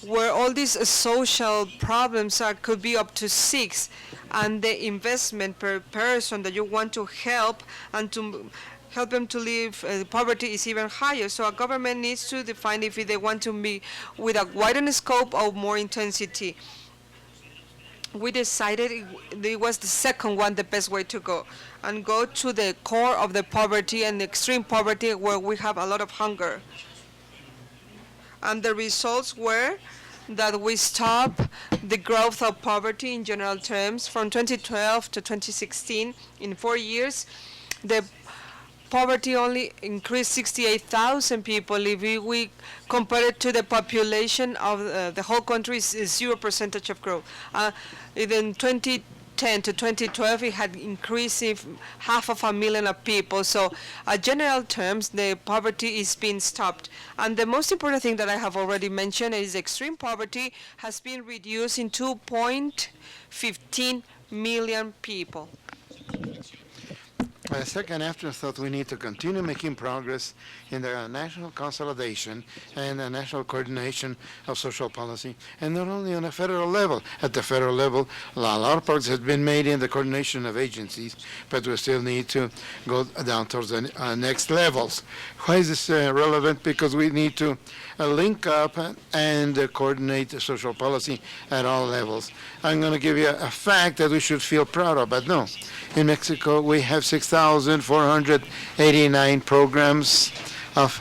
where all these social problems could be up to 6, and the investment per person that you want to help and to help them to leave poverty is even higher. So a government needs to define if they want to be with a widened scope or more intensity. We decided it was the second one, the best way to go, and go to the core of the poverty and the extreme poverty where we have a lot of hunger. And the results were that we stop the growth of poverty in general terms from 2012 to 2016. In 4 years, the poverty only increased 68,000 people. If we compare it to the population of the whole country, is 0% of growth. In 2010 to 2012, it had increased 500,000 of people. So, in general terms, the poverty is being stopped. And the most important thing that I have already mentioned is extreme poverty has been reduced in 2.15 million people. A second afterthought, we need to continue making progress in the national consolidation and the national coordination of social policy, and not only on a federal level. At the federal level, a lot of progress has been made in the coordination of agencies, but we still need to go down towards the next levels. Why is this relevant? Because we need to link up and coordinate the social policy at all levels. I'm going to give you a fact that we should feel proud of, but no. In Mexico, we have 6,489 programs of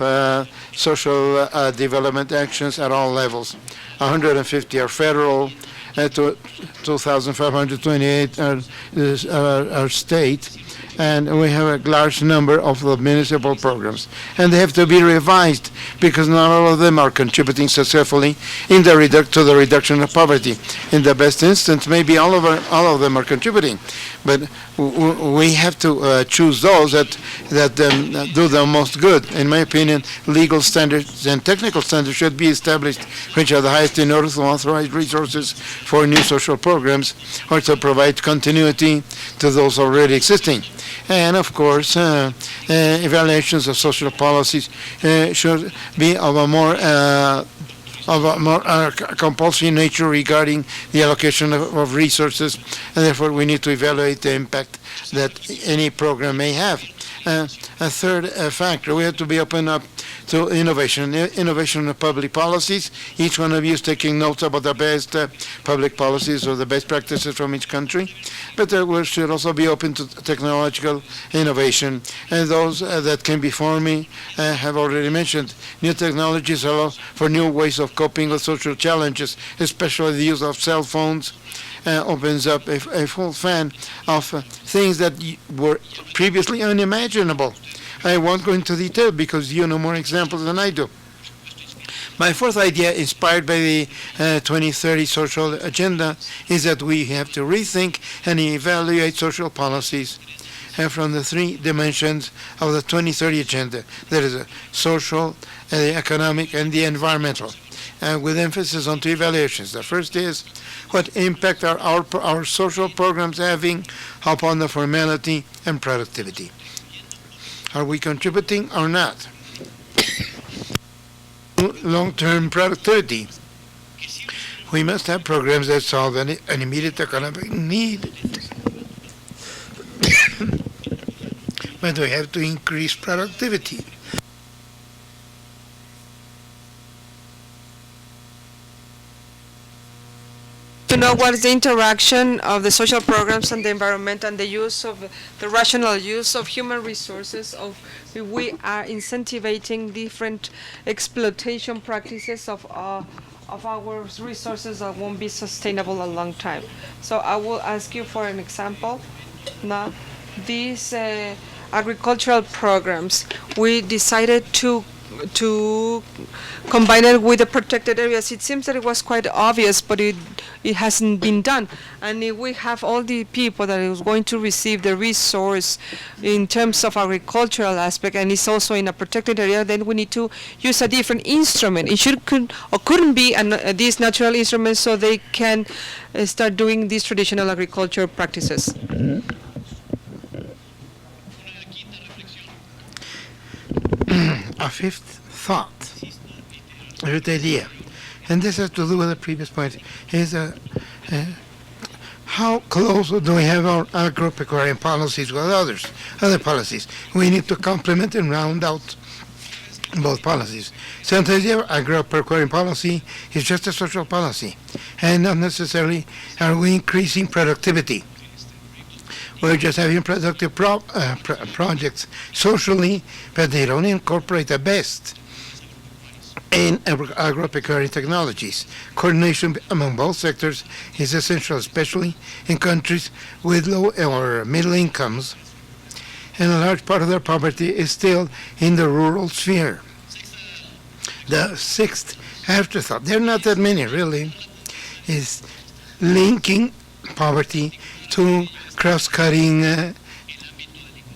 social development actions at all levels. 150 are federal, 2,528 are state, and we have a large number of the municipal programs. And they have to be revised because not all of them are contributing successfully to the reduction of poverty. In the best instance, maybe all of them are contributing, but we have to choose those that do the most good. In my opinion, legal standards and technical standards should be established, which are the highest in order to authorize resources for new social programs or to provide continuity to those already existing. And of course, evaluations of social policies should be of a more compulsory nature regarding the allocation of resources, and therefore we need to evaluate the impact that any program may have. A third factor, we have to be open up to innovation of public policies. Each one of you is taking notes about the best public policies or the best practices from each country, but we should also be open to technological innovation, and those that can be forming have already mentioned. New technologies allow for new ways of coping with social challenges, especially the use of cell phones. Opens up a full fan of things that were previously unimaginable. I won't go into detail because you know more examples than I do. My fourth idea, inspired by the 2030 social agenda, is that we have to rethink and evaluate social policies from the three dimensions of the 2030 agenda. That is a social, the economic, and the environmental, with emphasis on two evaluations. The first is, what impact are our social programs having upon the formality and productivity? Are we contributing or not? Long-term productivity. We must have programs that solve an immediate economic need. But we have to increase productivity. To know what is the interaction of the social programs and the environment and the use of the rational use of human resources. We are incentivizing different exploitation practices of our resources that won't be sustainable a long time. So I will ask you for an example. Now, these agricultural programs, we decided to combine it with the protected areas. It seems that it was quite obvious, but it hasn't been done. And if we have all the people that is going to receive the resource in terms of agricultural aspect, and it's also in a protected area, then we need to use a different instrument. It couldn't be these natural instruments, so they can start doing these traditional agriculture practices. A fifth thought, a fifth idea, and this has to do with the previous point, is how close do we have our agropecuarian policies with other policies? We need to complement and round out both policies. Sometimes the agropecuarian policy is just a social policy, and not necessarily are we increasing productivity. We're just having productive projects socially, but they don't incorporate the best in agropecuarian technologies. Coordination among both sectors is essential, especially in countries with low or middle incomes, and a large part of their poverty is still in the rural sphere. The sixth afterthought, there are not that many really, is linking poverty to cross-cutting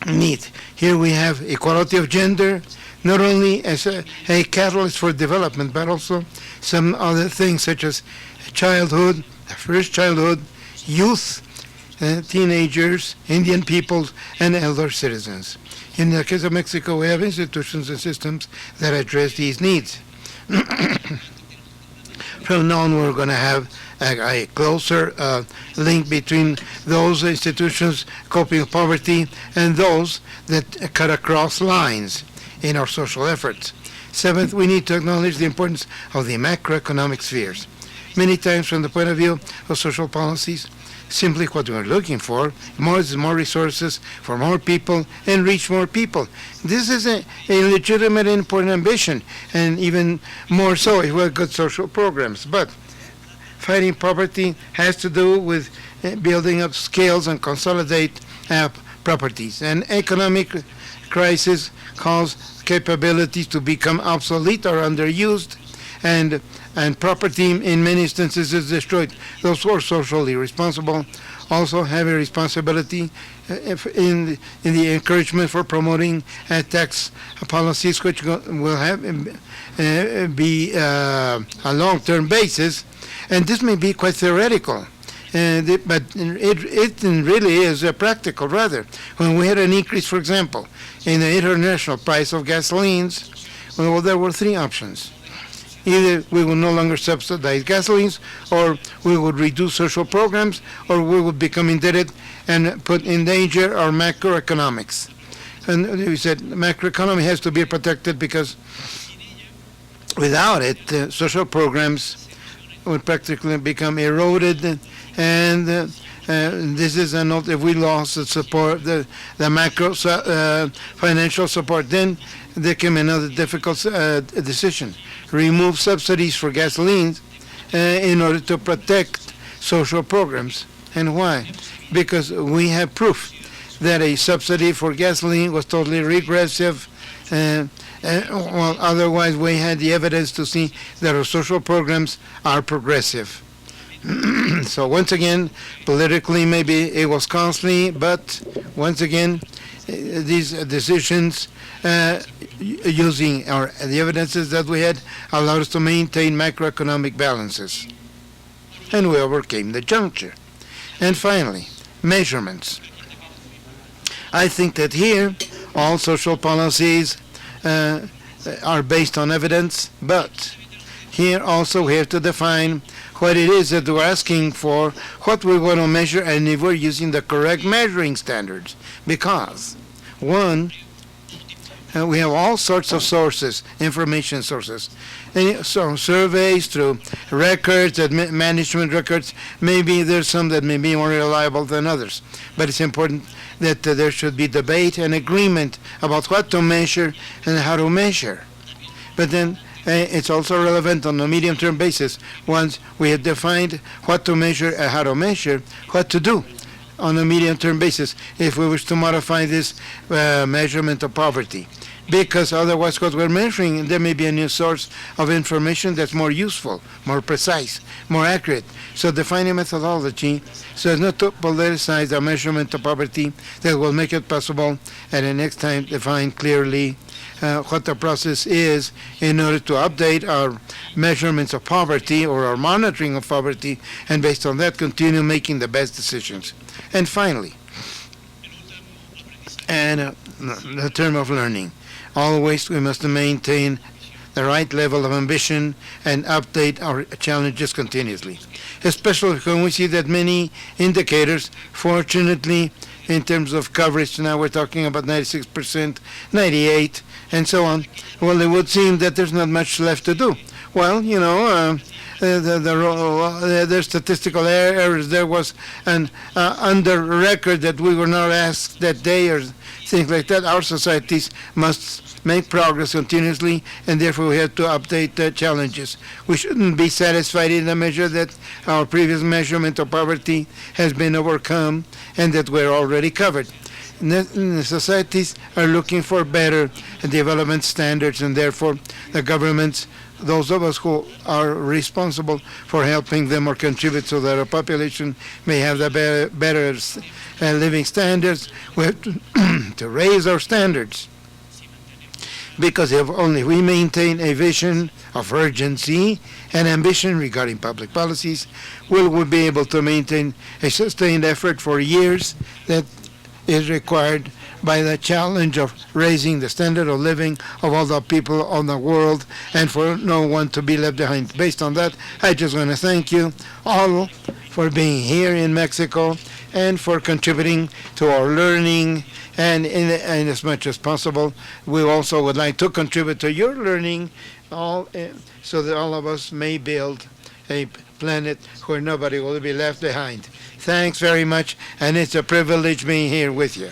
need. Here we have equality of gender, not only as a catalyst for development, but also some other things such as childhood, the first childhood, youth, teenagers, Indian peoples, and elder citizens. In the case of Mexico, we have institutions and systems that address these needs. From now on, we're going to have a closer link between those institutions coping with poverty and those that cut across lines in our social efforts. Seventh, we need to acknowledge the importance of the macroeconomic spheres. Many times from the point of view of social policies, simply what we're looking for is more resources for more people and reach more people. This is a legitimate and important ambition, and even more so if we have good social programs. But fighting poverty has to do with building up skills and consolidate properties. And economic crisis cause capabilities to become obsolete or underused, and property in many instances is destroyed. Those who are socially responsible also have a responsibility in the encouragement for promoting tax policies which will have be a long-term basis, and this may be quite theoretical. But it really is practical, rather. When we had an increase, for example, in the international price of gasolines, well, there were three options. Either we will no longer subsidize gasolines, or we would reduce social programs, or we would become indebted and put in danger our macroeconomics. And we said macroeconomy has to be protected because without it, social programs would practically become eroded, and this is a note. If we lost the support, the macro financial support, then there came another difficult decision: remove subsidies for gasolines in order to protect social programs. And why? Because we have proof that a subsidy for gasoline was totally regressive. Well, otherwise we had the evidence to see that our social programs are progressive. So once again, politically maybe it was costly, but once again, these decisions using the evidences that we had allowed us to maintain macroeconomic balances. And we overcame the juncture. And finally, measurements. I think that here all social policies are based on evidence, but here also we have to define what it is that we're asking for, what we want to measure, and if we're using the correct measuring standards. Because, one, we have all sorts of sources, information sources. And so surveys, through records, management records, maybe there's some that may be more reliable than others. But it's important that there should be debate and agreement about what to measure and how to measure. But then it's also relevant on a medium-term basis. Once we have defined what to measure and how to measure, what to do on a medium-term basis if we wish to modify this measurement of poverty. Because otherwise what we're measuring, there may be a new source of information that's more useful, more precise, more accurate. So defining methodology so as not to politicize the measurement of poverty, that will make it possible at the next time define clearly what the process is in order to update our measurements of poverty or our monitoring of poverty, and based on that continue making the best decisions. And finally, the term of learning. Always we must maintain the right level of ambition and update our challenges continuously, especially when we see that many indicators, fortunately, in terms of coverage, now we're talking about 96%, 98%, and so on. Well, it would seem that there's not much left to do. Well, you know, there's statistical errors. There was an under record that we were not asked that day, or things like that. Our societies must make progress continuously, and therefore we have to update the challenges. We shouldn't be satisfied in the measure that our previous measurement of poverty has been overcome and that we're already covered. The societies are looking for better development standards, and therefore the governments, those of us who are responsible for helping them or contribute so that our population may have the better living standards, we have to raise our standards. because if only we maintain a vision of urgency and ambition regarding public policies, we'll be able to maintain a sustained effort for years that is required by the challenge of raising the standard of living of all the people of the world and for no one to be left behind. Based on that, I just want to thank you all for being here in Mexico and for contributing to our learning, and as much as possible, we also would like to contribute to your learning so that all of us may build a planet where nobody will be left behind. Thanks very much, and it's a privilege being here with you.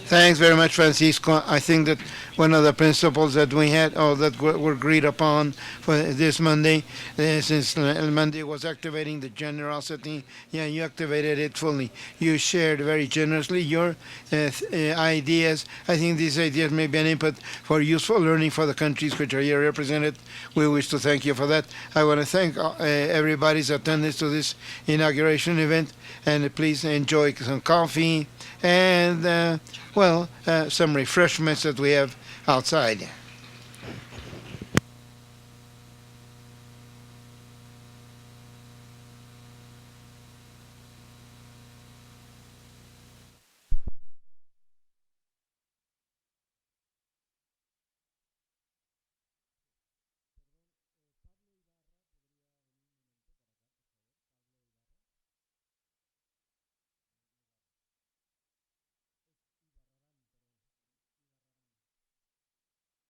Thanks very much, Francisco. I think that one of the principles that we had, or that were agreed upon for this Monday, since Monday was activating the generosity, yeah, you activated it fully. You shared very generously your ideas. I think these ideas may be an input for useful learning for the countries which are here represented. We wish to thank you for that. I want to thank everybody's attendance to this inauguration event, and please enjoy some coffee and some refreshments that we have outside.